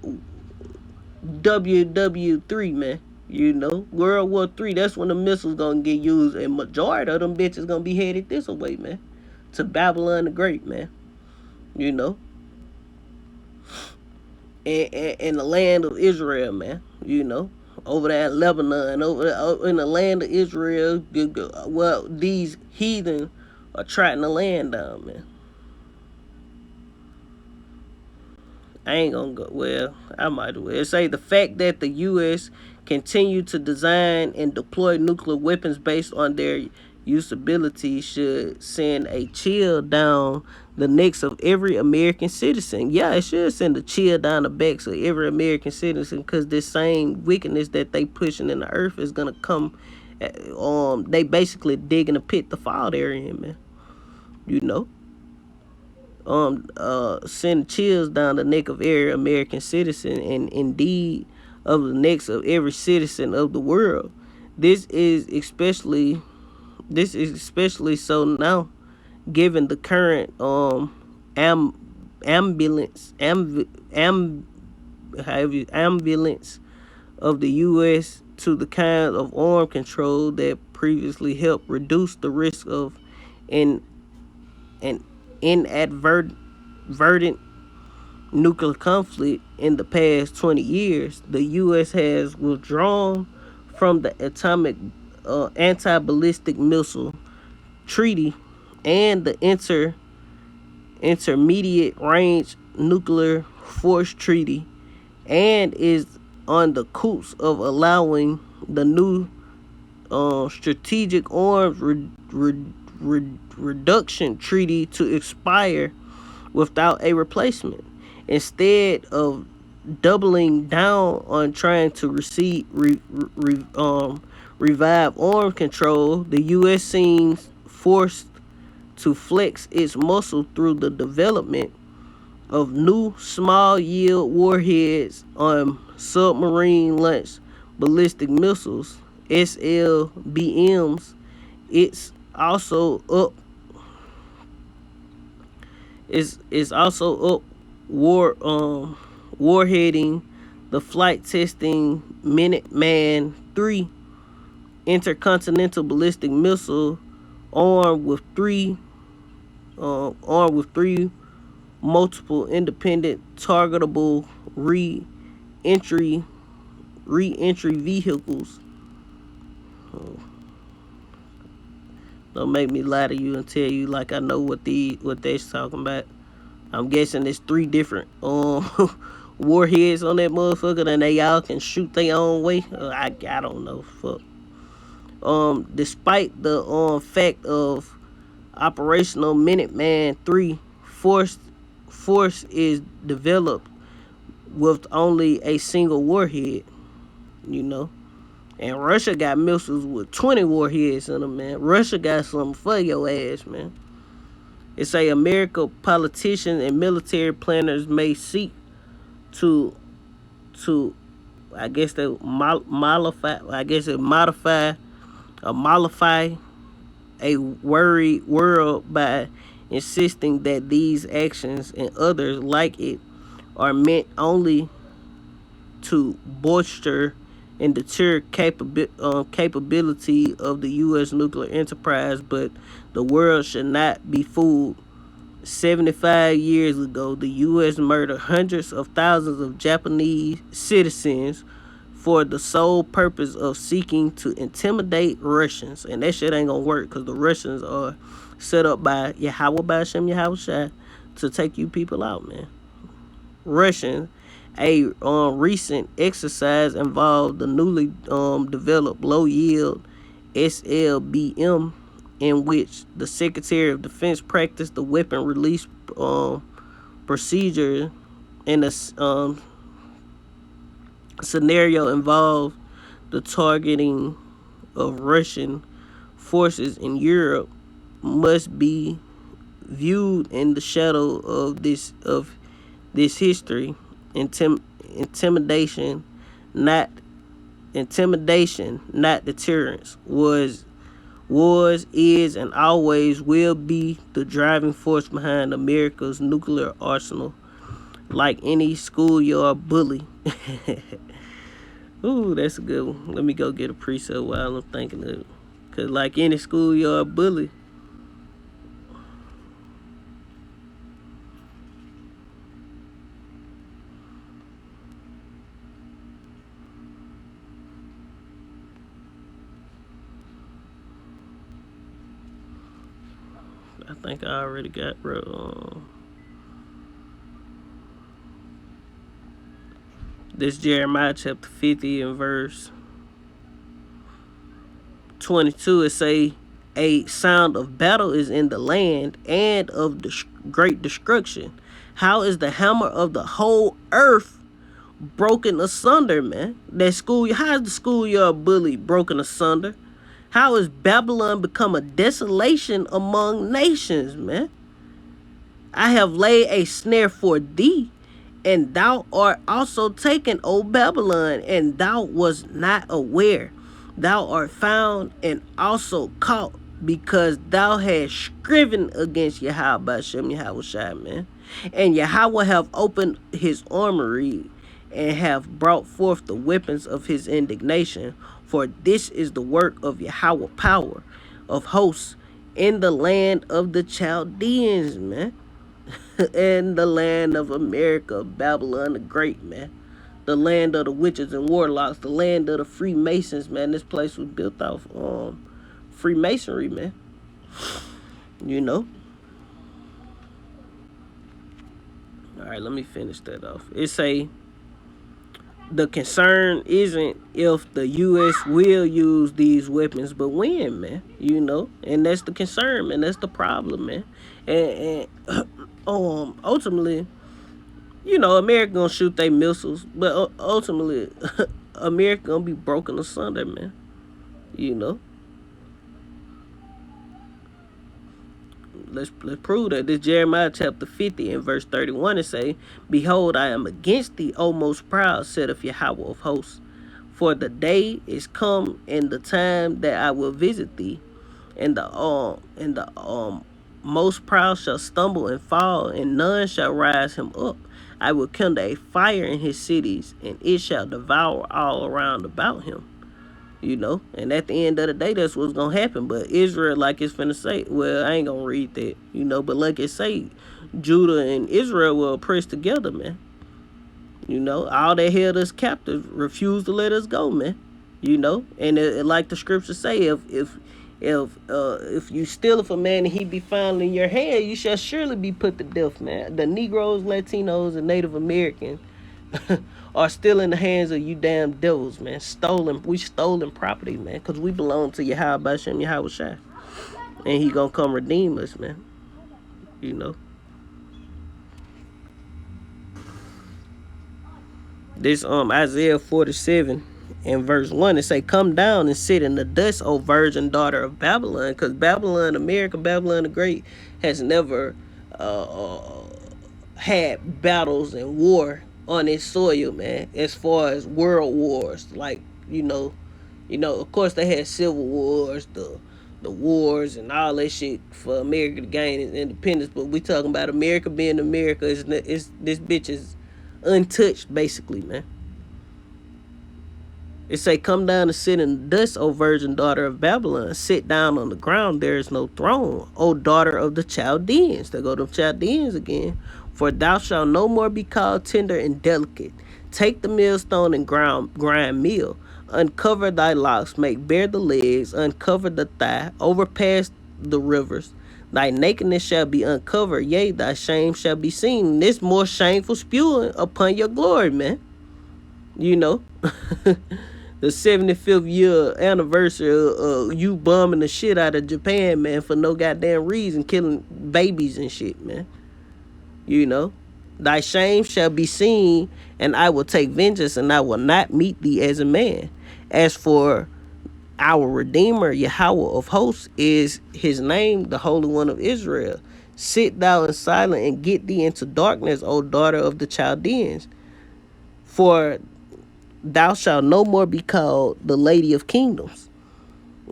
WW3, man. You know, World War III, that's when the missiles gonna get used, and majority of them bitches gonna be headed this way, man, to Babylon the Great, man. You know, and the land of Israel, man. You know, over there in Lebanon, over in the land of Israel. Well, these heathen are trotting the land down, man. I ain't gonna go. Well, I might as well say the fact that the U.S. continue to design and deploy nuclear weapons based on their usability should send a chill down the necks of every American citizen. Yeah, it should send a chill down the backs of every American citizen, because this same wickedness that they pushing in the earth is gonna come. They basically digging a pit to fall there in, man. you know. Send chills down the neck of every American citizen, and indeed of the necks of every citizen of the world. This is especially so now, given the current ambulance of the U.S. to the kind of arm control that previously helped reduce the risk of an inadvertent nuclear conflict in the past 20 years. The U.S. has withdrawn from the atomic anti-ballistic missile treaty and the intermediate range nuclear force treaty, and is on the cusp of allowing the new strategic arms reduction treaty to expire without a replacement. Instead of doubling down on trying to revive arms control, the U.S. seems forced to flex its muscle through the development of new small yield warheads on submarine launched ballistic missiles, SLBMs. It's also up warheading the flight testing Minuteman III intercontinental ballistic missile, armed with three multiple independent targetable re-entry vehicles. Don't make me lie to you and tell you like I know what they're talking about. I'm guessing there's 3 different warheads on that motherfucker, and they all can shoot their own way. I don't know. Fuck. Despite the fact of operational Minuteman III force is developed with only a single warhead, you know. And Russia got missiles with 20 warheads in them, man. Russia got something for your ass, man. It say American politicians and military planners may seek to I guess they mollify a worried world by insisting that these actions and others like it are meant only to bolster and deter capability of the U.S. nuclear enterprise, but the world should not be fooled. 75 years ago, the U.S. murdered hundreds of thousands of Japanese citizens for the sole purpose of seeking to intimidate Russians. And that shit ain't gonna work, because the Russians are set up by Yahweh Ba'Shem Yahushua to take you people out, man. Russians. A recent exercise involved the newly developed low-yield SLBM, in which the Secretary of Defense practiced the weapon release procedure, and a scenario involved the targeting of Russian forces in Europe, must be viewed in the shadow of this history. Intimidation, not deterrence, was, is, and always will be the driving force behind America's nuclear arsenal. Like any schoolyard bully. Ooh, that's a good one. Let me go get a preset while I'm thinking of it. Because like any schoolyard bully, I think I already got this Jeremiah chapter 50 and verse 22. It say, a sound of battle is in the land, and of great destruction. How is the hammer of the whole earth broken asunder, man? How is the schoolyard bully broken asunder? How is Babylon become a desolation among nations, man? I have laid a snare for thee, and thou art also taken, O Babylon, and thou wast not aware. Thou art found and also caught, because thou hast striven against Yahweh Bashem Yahweh, man. And Yahweh have opened his armory and have brought forth the weapons of his indignation. For this is the work of Yahweh power of hosts in the land of the Chaldeans, man. In the land of America, Babylon the Great, man. The land of the witches and warlocks, the land of the Freemasons, man. This place was built off Freemasonry, man. You know. All right, let me finish that off. It say the concern isn't if the U.S. will use these weapons, but when, man. You know, and that's the concern, man. That's the problem, man. And ultimately, you know, America gonna shoot their missiles, but ultimately, America gonna be broken asunder, man. You know, let's prove that. This Jeremiah chapter 50 and verse 31 it say, "Behold, I am against thee, O most proud, saith Yahweh of hosts. For the day is come, and the time that I will visit thee, and the most proud shall stumble and fall, and none shall rise him up. I will kindle a fire in his cities, and it shall devour all around about him." You know, and at the end of the day, that's what's gonna happen. But Israel, like it's finna say, well, I ain't gonna read that, you know, but like it say, Judah and Israel will oppress together, man. You know, all that held us captive refused to let us go, man. You know, and like the scriptures say, if you steal of a man and he be found in your hand, you shall surely be put to death, man. The Negroes, Latinos, and Native Americans are still in the hands of you damn devils, man. We stolen property, man, because we belong to Yahweh Bashem Yahweh Shai. And he gonna come redeem us, man. You know. This Isaiah 47 and verse 1, it say, "Come down and sit in the dust, O virgin daughter of Babylon," because Babylon, America, Babylon the Great, has never had battles and war on its soil, man. As far as world wars, like you know, of course they had civil wars, the wars and all that shit for America to gain its independence. But we talking about America being America. Is this bitch is untouched, basically, man. It say, "Come down and sit in the dust, O virgin daughter of Babylon. Sit down on the ground, there is no throne. O daughter of the Chaldeans." There go the Chaldeans again. "For thou shalt no more be called tender and delicate. Take the millstone and grind meal. Uncover thy locks, make bare the legs, uncover the thigh, overpass the rivers. Thy nakedness shall be uncovered, yea, thy shame shall be seen." This more shameful spewing upon your glory, man. You know. The 75th year anniversary of you bombing the shit out of Japan, man, for no goddamn reason, killing babies and shit, man. You know, thy shame shall be seen, and I will take vengeance, and I will not meet thee as a man. As for our Redeemer, Yahweh of hosts is his name, the Holy One of Israel. Sit thou in silence and get thee into darkness, O daughter of the Chaldeans. For thou shalt no more be called the Lady of Kingdoms.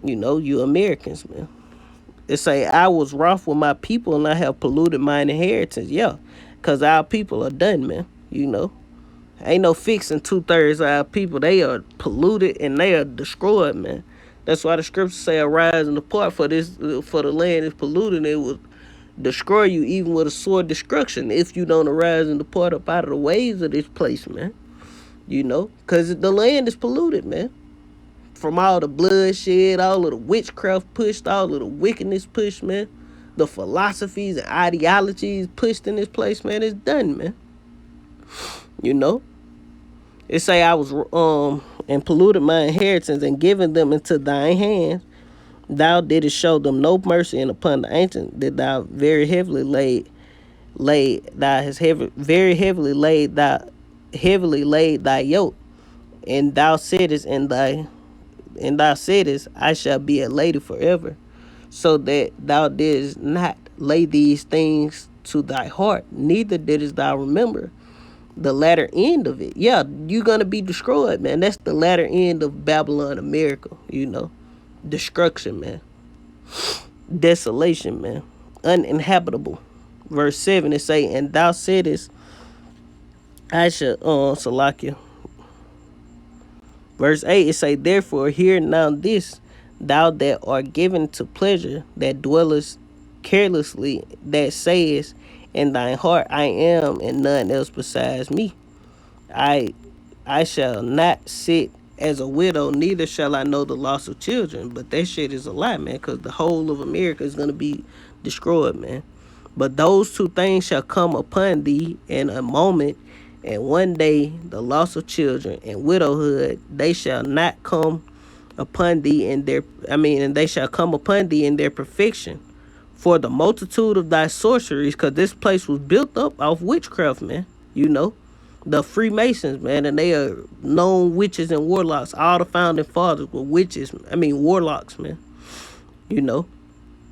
You know, you Americans, man. It say, "I was wroth with my people, and I have polluted mine inheritance." Yeah, because our people are done, man. You know, ain't no fixing 2/3 of our people. They are polluted and they are destroyed, man. That's why the scriptures say, "Arise and depart, for the land is polluted, and it will destroy you even with a sword destruction if you don't arise and depart up out of the ways of this place, man." You know, because the land is polluted, man. From all the bloodshed, all of the witchcraft pushed, all of the wickedness pushed, man. The philosophies and ideologies pushed in this place, man. It's done, man. You know. It say, "I was and polluted my inheritance and given them into thine hands. Thou didst show them no mercy, and upon the ancient did thou very heavily laid thy yoke, and thou sittest in thy And thou saidest, I shall be a lady forever, so that thou didst not lay these things to thy heart, neither didst thou remember the latter end of it. Yeah, you're gonna be destroyed, man. That's the latter end of Babylon, America. Destruction, man. Desolation, man. Uninhabitable. Verse 7, it say, and thou saidest, I shall, Salakia. Verse 8, it say, therefore, hear now this, thou that art given to pleasure, that dwellest carelessly, that sayest in thine heart, I am, and none else besides me. I shall not sit as a widow, neither shall I know the loss of children. But that shit is a lie, man, because the whole of America is going to be destroyed, man. But those two things shall come upon thee in a moment, and one day the loss of children and widowhood, they shall not come upon thee in their, and they shall come upon thee in their perfection. For the multitude of thy sorceries, because this place was built up off witchcraft, man. The Freemasons, man, and they are known witches and warlocks. All the founding fathers were warlocks, man.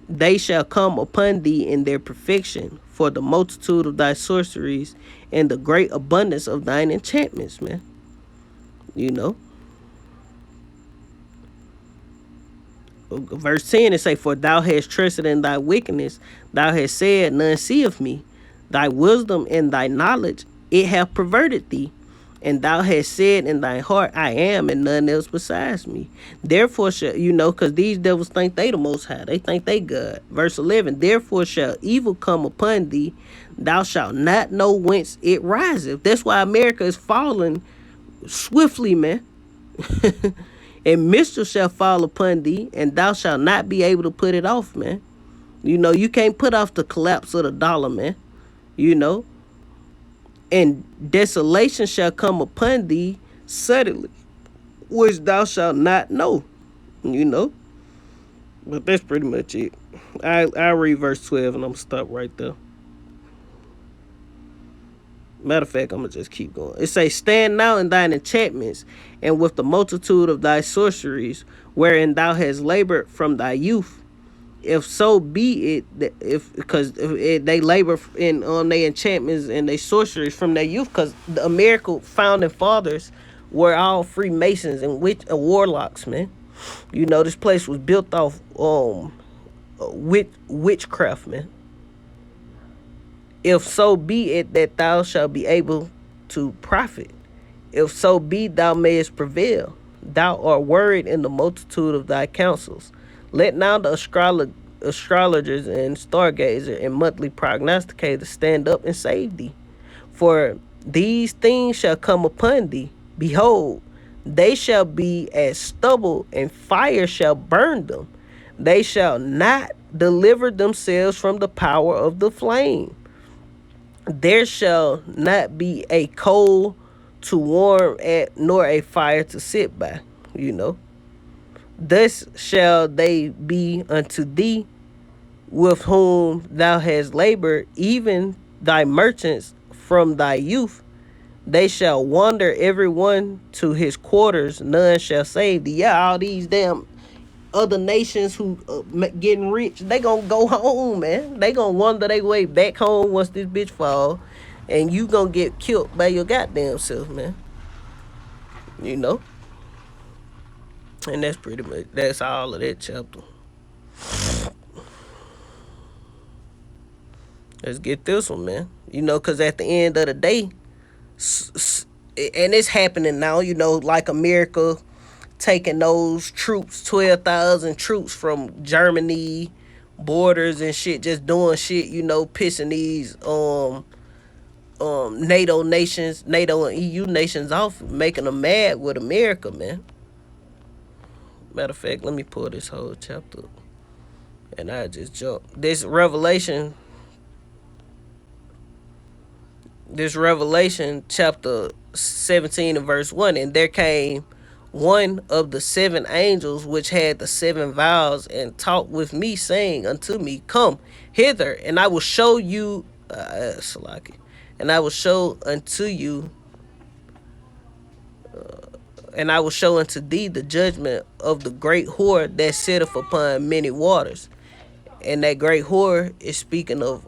They shall come upon thee in their perfection, for the multitude of thy sorceries and the great abundance of thine enchantments, man. Verse 10, it say, for thou hast trusted in thy wickedness, thou hast said, none seeth me. Thy wisdom and thy knowledge, it hath perverted thee. And thou hast said in thy heart, I am, and none else besides me. Therefore shall, because these devils think they the most high. They think they God. Verse 11, therefore shall evil come upon thee. Thou shalt not know whence it riseth. That's why America is falling swiftly, man. And mischief shall fall upon thee, and thou shalt not be able to put it off, man. You can't put off the collapse of the dollar, man. And desolation shall come upon thee suddenly, which thou shalt not know. But that's pretty much it. I'll read verse 12 and I'm gonna stop right there. Matter of fact, I'm gonna just keep going. It says, stand now in thine enchantments, and with the multitude of thy sorceries, wherein thou hast labored from thy youth. If so be it, because they labor in on their enchantments and their sorceries from their youth, because the American founding fathers were all Freemasons and warlocks, man. This place was built off witchcraft, man. If so be it that thou shalt be able to profit, if so be thou mayest prevail, thou art worried in the multitude of thy counsels. Let now the astrologers and stargazer and monthly prognosticators stand up and save thee. For these things shall come upon thee. Behold, they shall be as stubble, and fire shall burn them. They shall not deliver themselves from the power of the flame. There shall not be a coal to warm at, nor a fire to sit by. Thus shall they be unto thee, with whom thou hast labored, even thy merchants from thy youth. They shall wander every one to his quarters, none shall save thee. Yeah, all these damn other nations who getting rich, they gonna go home, man. They gonna wander their way back home once this bitch fall, and you gonna get killed by your goddamn self, man. And that's pretty much, that's all of that chapter. Let's get this one, man. Because at the end of the day, and it's happening now, like America taking those troops, 12,000 troops from Germany borders and shit, just doing shit, pissing these NATO nations, NATO and EU nations off, making them mad with America, man. Matter of fact, let me pull this whole chapter up, and I just jump. This Revelation chapter 17 and verse 1, and there came one of the seven angels which had the seven vials, and talked with me, saying unto me, come hither, and I will show you and I will show unto you And I will show unto thee the judgment of the great whore that sitteth upon many waters. And that great whore is speaking of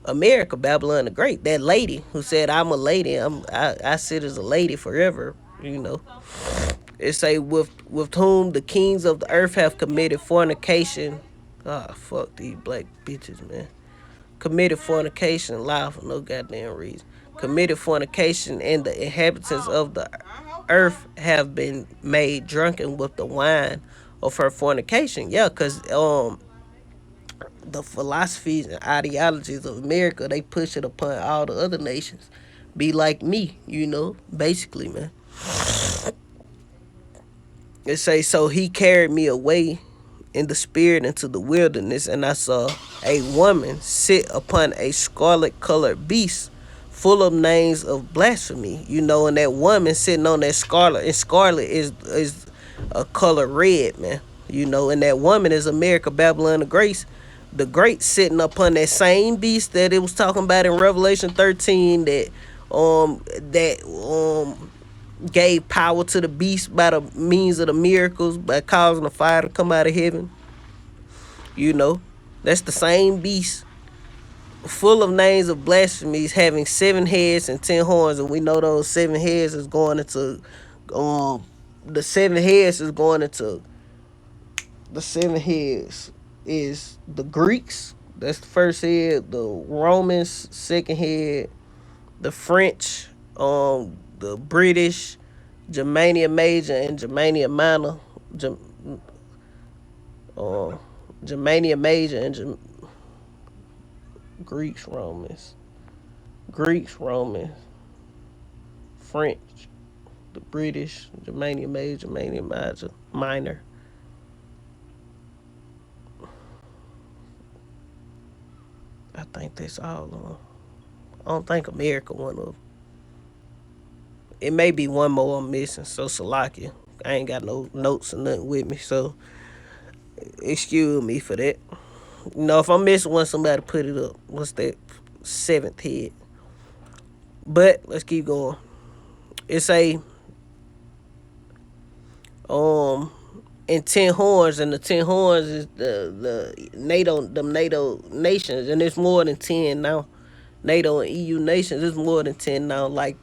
America, Babylon the Great. That lady who said, "I'm a lady. I sit as a lady forever." You know, it say with whom the kings of the earth have committed fornication. Ah, fuck these black bitches, man. Committed fornication, lie for no goddamn reason. Committed fornication, and the inhabitants of the earth have been made drunken with the wine of her fornication. Yeah, cause the philosophies and ideologies of America, they push it upon all the other nations. Be like me, you know, basically, man. It say, so he carried me away in the spirit into the wilderness, and I saw a woman sit upon a scarlet colored beast full of names of blasphemy. You know, and that woman sitting on that scarlet, and scarlet is a color red, man. You know, and that woman is America, Babylon the Great sitting upon that same beast that it was talking about in Revelation 13 that gave power to the beast by the means of the miracles, by causing the fire to come out of heaven. You know, that's the same beast full of names of blasphemies, having 7 heads and 10 horns, and we know those 7 heads is going into the 7 heads is going into the 7 heads is the Greeks. That's the first head. The Romans, second head. The French, the British, Germania Major and Germania Minor. Germania Major and Greeks, Romans, French, the British, Germania Major, Germania Minor. I think that's all of them. I don't think America one of them. It may be one more I'm missing, so Salakia. I ain't got no notes or nothing with me, so excuse me for that. You know, if I'm missing one, somebody put it up. What's that 7th head? But let's keep going. It's a and 10 horns, and the 10 horns is the NATO nations, and it's more than 10 now. NATO and EU nations, it's more than 10 now. Like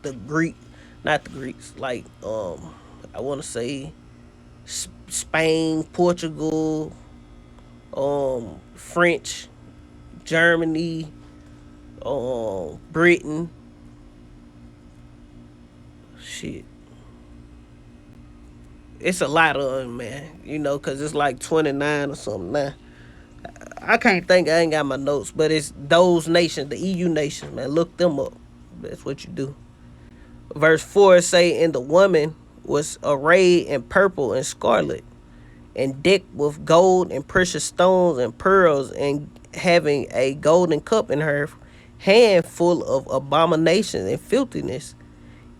not the Greeks, like I want to say Spain, Portugal, French, Germany, Britain. Shit. It's a lot of them, man. You know, because it's like 29 or something now. I can't think. I ain't got my notes. But it's those nations, the EU nations, man. Look them up. That's what you do. Verse 4 say, and the woman was arrayed in purple and scarlet, and decked with gold and precious stones and pearls, and having a golden cup in her hand full of abomination and filthiness,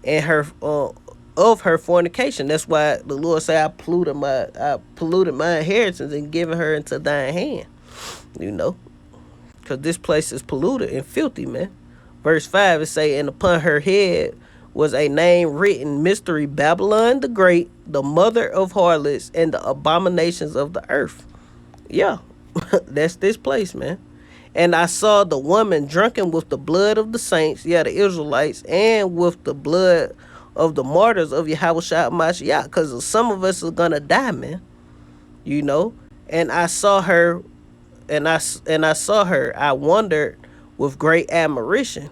and her of her fornication. That's why the Lord say, I polluted my inheritance and given her into thine hand. You know, because this place is polluted and filthy, man. Verse 5 it say, and upon her head was a name written, Mystery Babylon the Great, the mother of harlots and the abominations of the earth. Yeah, that's this place, man. And I saw the woman drunken with the blood of the saints, yeah, the Israelites, and with the blood of the martyrs of Yahushua Mashiach, because some of us are gonna die, man. You know, and I saw her, I wondered with great admiration.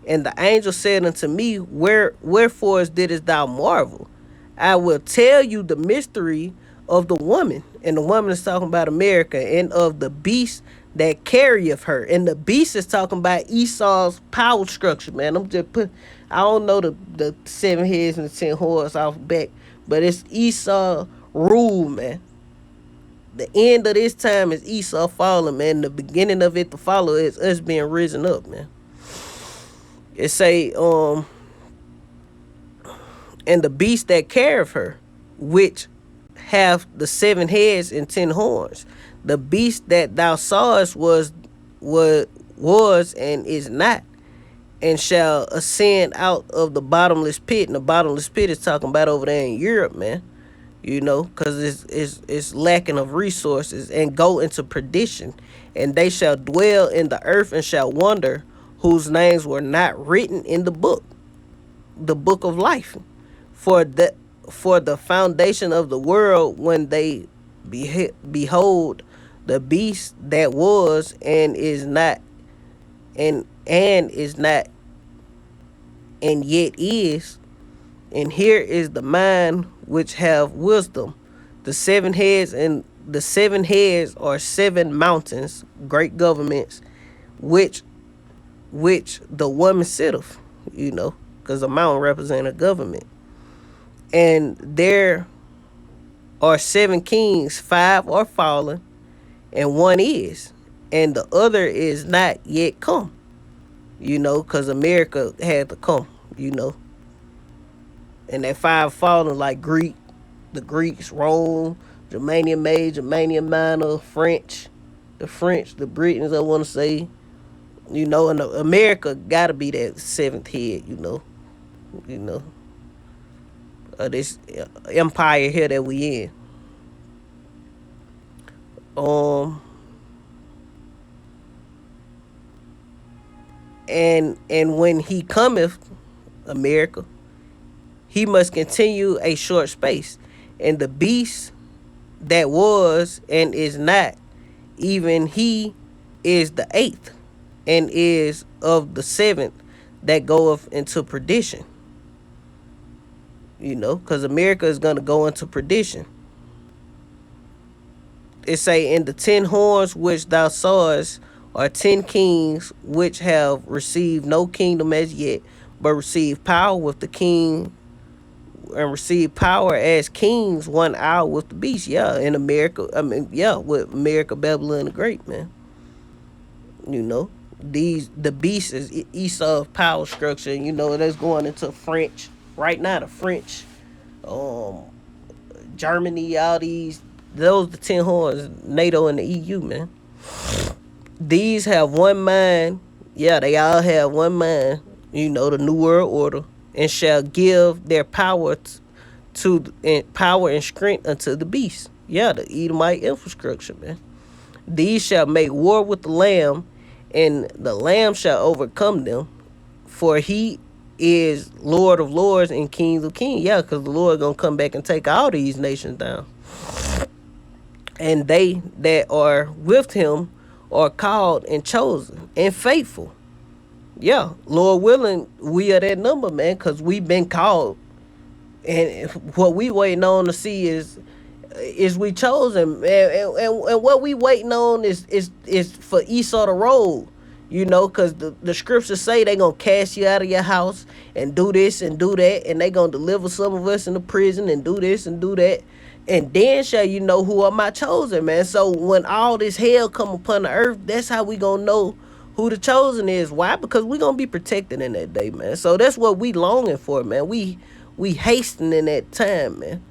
And the angel said unto me, wherefore didst thou marvel? I will tell you the mystery of the woman. And the woman is talking about America, and of the beast that carrieth her. And the beast is talking about Esau's power structure, man. I don't know the 7 heads and the 10 horns off back, but it's Esau rule, man. The end of this time is Esau falling, man. The beginning of it to follow is us being risen up, man. It say, and the beast that carrieth her, which have the 7 heads and 10 horns. The beast that thou sawest was and is not, and shall ascend out of the bottomless pit. And the bottomless pit is talking about over there in Europe, man. You know, because it's lacking of resources, and go into perdition. And they shall dwell in the earth and shall wander, whose names were not written in the book of life, for the foundation of the world, when they behold the beast that was and is not, and is not, and yet is. And here is the mind which have wisdom. The 7 heads, and the 7 heads are 7 mountains, great governments, which the woman sitteth, you know, because a mountain represents a government. And there are 7 kings, 5 are fallen, and 1 is, and the other is not yet come, you know, because America had to come, you know. And that 5 fallen, like the Greeks, Rome, Germania Major, Germania Minor, the French, the Britons, I want to say, you know, and America got to be that 7th head, you know, this empire here that we in. And when he cometh, America, he must continue a short space. And the beast that was and is not, even he is the 8th, and is of the 7th that goeth into perdition. You know, because America is going to go into perdition. It say, in the 10 horns which thou sawest are 10 kings, which have received no kingdom as yet, but receive power with the king, and receive power as kings 1 hour with the beast. Yeah, in America, with America, Babylon the Great, man. You know, the beast is Esau's power structure. You know, that's going into French right now. The French, Germany, all those the 10 horns, NATO and the EU, man. These have one mind. Yeah, they all have one mind. You know, the New World Order, and shall give their power power and strength unto the beast. Yeah, the Edomite infrastructure, man. These shall make war with the Lamb, and the Lamb shall overcome them, for he is Lord of lords and King of kings. Yeah, because the Lord gonna come back and take all these nations down. And they that are with him are called and chosen and faithful. Yeah, Lord willing, we are that number, man, because we've been called. And what we waiting on to see is we chosen, and what we waiting on is for Esau to roll, you know, because the scriptures say they gonna cast you out of your house and do this and do that, and they gonna deliver some of us in the prison and do this and do that, and then shall you know who are my chosen, man. So when all this hell come upon the earth, that's how we gonna know who the chosen is. Why? Because we gonna be protected in that day, man. So that's what we longing for, man. We hastening that time, man.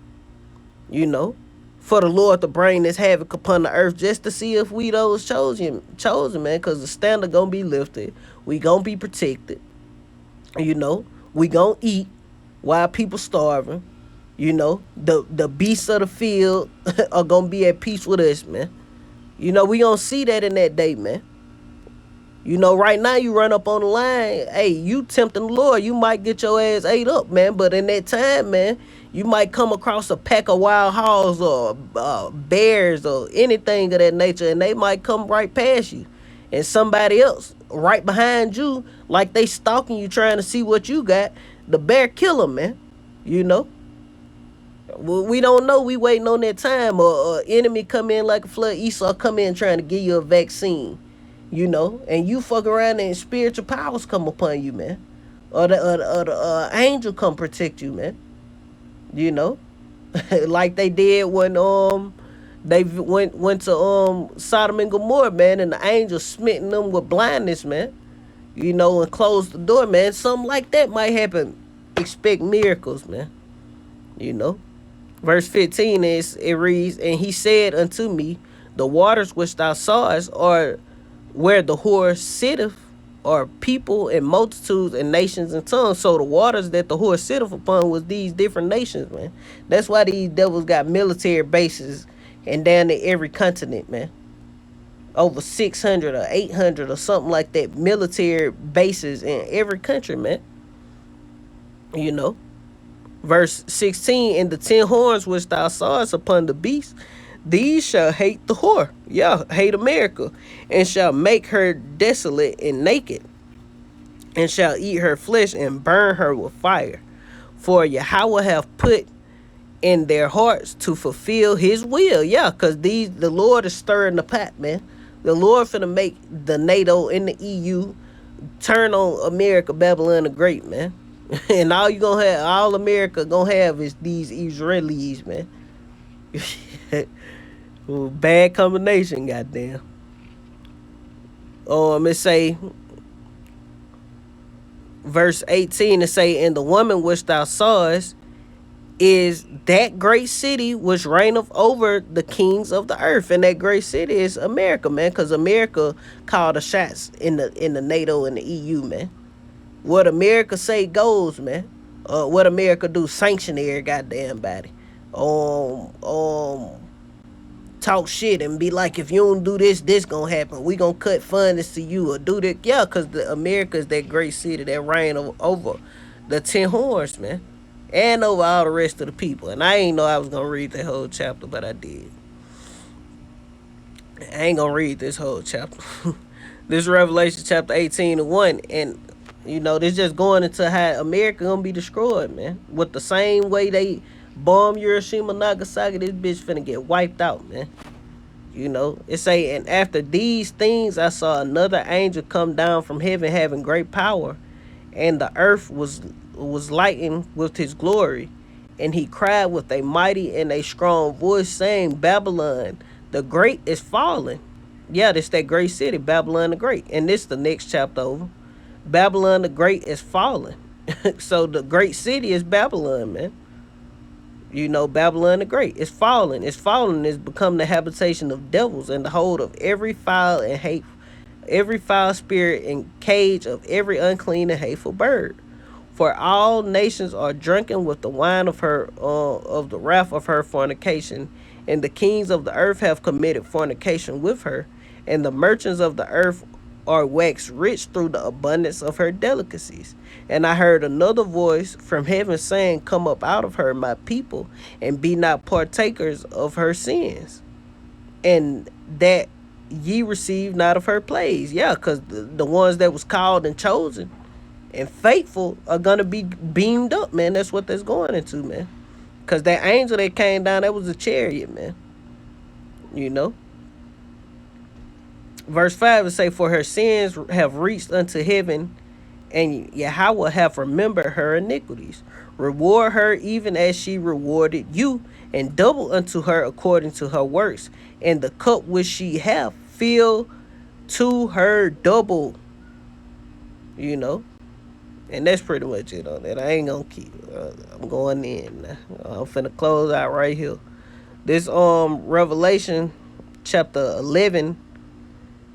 You know, for the Lord to bring this havoc upon the earth, just to see if we those chosen, man. Because the standard gonna be lifted. We gonna be protected. You know, we gonna eat while people starving. You know, the beasts of the field are gonna be at peace with us, man. You know, we gonna see that in that day, man. You know, right now you run up on the line, hey, you tempting the Lord, you might get your ass ate up, man. But in that time, man, you might come across a pack of wild hogs or bears or anything of that nature, and they might come right past you. And somebody else right behind you, like they stalking you, trying to see what you got, the bear kill them, man. You know? We don't know. We waiting on that time, or enemy come in like a flood. Esau come in trying to give you a vaccine, you know, and you fuck around and spiritual powers come upon you, man, or the angel come protect you, man. You know, like they did when they went to Sodom and Gomorrah, man, and the angel smitten them with blindness, man. You know, and closed the door, man. Something like that might happen. Expect miracles, man. You know. Verse 15 it reads, and he said unto me, the waters which thou sawest are where the whore sitteth are people and multitudes and nations and tongues. So the waters that the horse sitteth upon was these different nations, man. That's why these devils got military bases and down in every continent, man. Over 600 or 800 or something like that military bases in every country, man. You know. Verse 16, and the 10 horns which thou sawest upon the beast, these shall hate the whore, yeah, hate America, and shall make her desolate and naked, and shall eat her flesh and burn her with fire. For Yahweh have put in their hearts to fulfill his will. Yeah, because the Lord is stirring the pot, man. The Lord finna make the NATO and the EU turn on America, Babylon the Great, man. And all America gonna have is these Israelis, man. Bad combination, goddamn. It say verse 18, it say, and the woman which thou sawest is that great city which reigneth over the kings of the earth. And that great city is America, man, because America called the shots in the NATO and the EU, man. What America say goes, man. What America do, sanction every goddamn body. Talk shit and be like, if you don't do this, this gonna happen. We gonna cut funds to you or do that. Yeah, because America is that great city that reign over the 10 horns, man. And over all the rest of the people. And I ain't know I was gonna read the whole chapter, but I did. I ain't gonna read this whole chapter. This Revelation chapter 18:1, and you know, this just going into how America gonna be destroyed, man. With the same way they bomb Hiroshima, Nagasaki, this bitch finna get wiped out, man. You know, it say, and after these things I saw another angel come down from heaven having great power, and the earth was lightened with his glory, and he cried with a mighty and a strong voice, saying, Babylon the great is fallen. Yeah, this that great city, Babylon the Great. And this the next chapter over. Babylon the Great is fallen. So the great city is Babylon, man. You know, Babylon the Great is fallen. It's fallen. It's become the habitation of devils and the hold of every foul and hate, every foul spirit and cage of every unclean and hateful bird. For all nations are drunken with the wine of of the wrath of her fornication, and the kings of the earth have committed fornication with her, and the merchants of the earth are waxed rich through the abundance of her delicacies. And I heard another voice from heaven saying, come up out of her, my people, and be not partakers of her sins, and that ye receive not of her plagues. Yeah, because the ones that was called and chosen and faithful are gonna be beamed up, man. That's what that's going into, man. Because that angel that came down, that was a chariot, man. You know. Verse 5 will say, for her sins have reached unto heaven, and Yahweh have remembered her iniquities. Reward her even as she rewarded you, and double unto her according to her works. And the cup which she hath, fill to her double. You know. And that's pretty much it on that. I ain't gonna keep I'm going in now. I'm finna close out right here. This Revelation chapter 11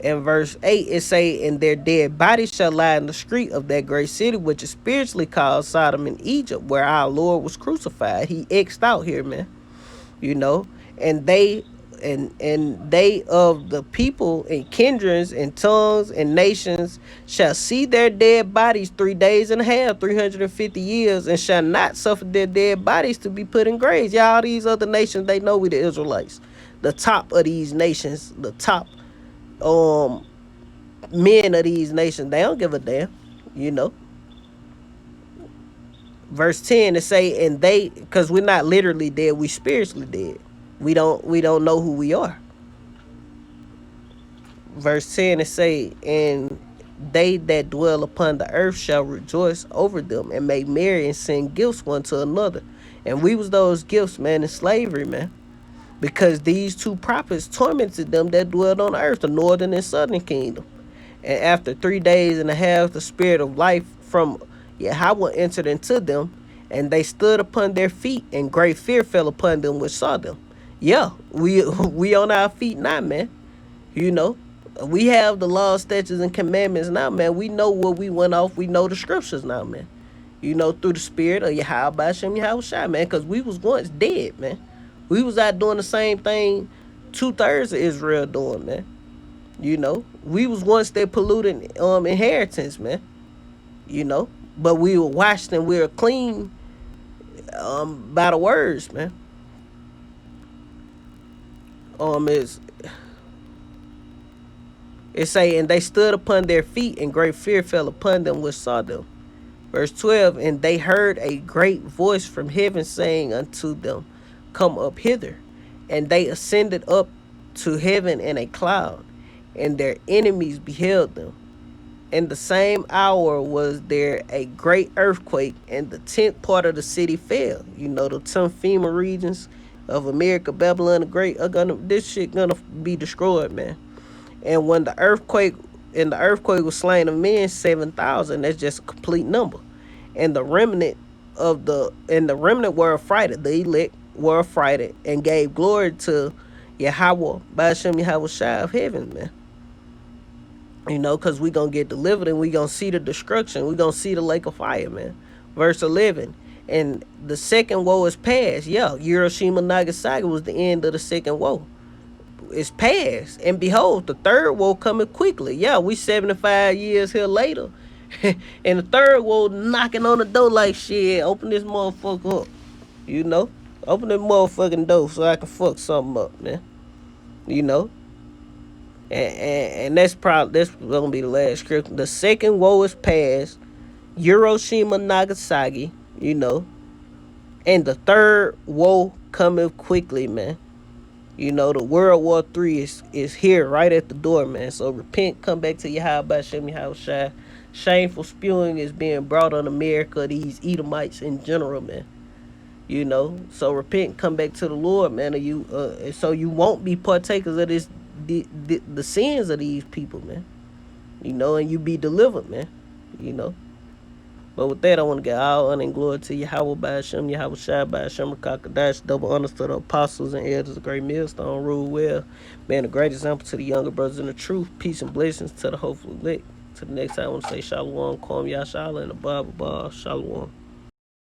and verse 8, it say, and their dead bodies shall lie in the street of that great city, which is spiritually called Sodom and Egypt, where our Lord was crucified. He X'd out here, man. You know, and they of the people and kindreds and tongues and nations shall see their dead bodies 3 days and a half, 350 years, and shall not suffer their dead bodies to be put in graves. Y'all, these other nations, they know we the Israelites. The top of these nations, the top men of these nations, they don't give a damn, you know. Verse 10 to say, and they, because we're not literally dead, we spiritually dead. We don't know who we are. Verse 10 to say, and they that dwell upon the earth shall rejoice over them and make merry and send gifts one to another. And we was those gifts, man, in slavery, man. Because these two prophets tormented them that dwelled on the earth, the northern and southern kingdom. And after 3 days and a half, the spirit of life from Yahweh entered into them, and they stood upon their feet, and great fear fell upon them which saw them. Yeah, we on our feet now, man. You know, We have the law, statutes, and commandments now, man. We know what we went off. We know the scriptures now, man. Through the spirit of Yahweh Bashem Yahweh Shai, man, because we was once dead, man. We was out doing the same thing 2/3 of Israel doing, man. We was once their polluted inheritance, man. But we were washed and we were clean by the words, man. Is it say, and they stood upon their feet, and great fear fell upon them which saw them. Verse 12, and they heard a great voice from heaven saying unto them, come up hither. And they ascended up to heaven in a cloud, and their enemies beheld them. In the same hour was there a great earthquake, and the 10th part of the city fell. The 10 FEMA regions of America, Babylon the Great, this shit gonna be destroyed, man. And when the earthquake was slain of men 7,000, that's just a complete number. And the remnant were affrighted. The elect were affrighted and gave glory to Yahweh, Ba'ashem Yahweh Shai of heaven, man. Because we gonna get delivered and we gonna see the destruction. We gonna see the lake of fire, man. Verse 11. And the second woe is past. Yeah, Hiroshima, Nagasaki was the end of the second woe. It's past. And behold, the third woe coming quickly. Yeah, we 75 years here later. And the third woe knocking on the door like, shit, open this motherfucker up. Open this motherfucking door so I can fuck something up, man. And that's gonna be the last scripture. The second woe is past. Hiroshima, Nagasaki, and the third woe coming quickly, man. The World War III is here right at the door, man. So repent, come back to Yahweh Bashem Yahweh Shai. Shameful spewing is being brought on America, these Edomites in general, man. So repent, come back to the Lord, man. So you won't be partakers of this, the sins of these people, man. And you be delivered, man. But with that, I want to get all honor and glory to Yahweh Ba'ashem, Yahweh Shai Ba'ashem Rakakadash. Double honors to the apostles and elders of Great Millstone. Rule well. Man, a great example to the younger brothers in the truth. Peace and blessings to the hopeful elect. To the next time, I want to say Shalom, Kwam Yashala, and the Bible Bar. Shalom.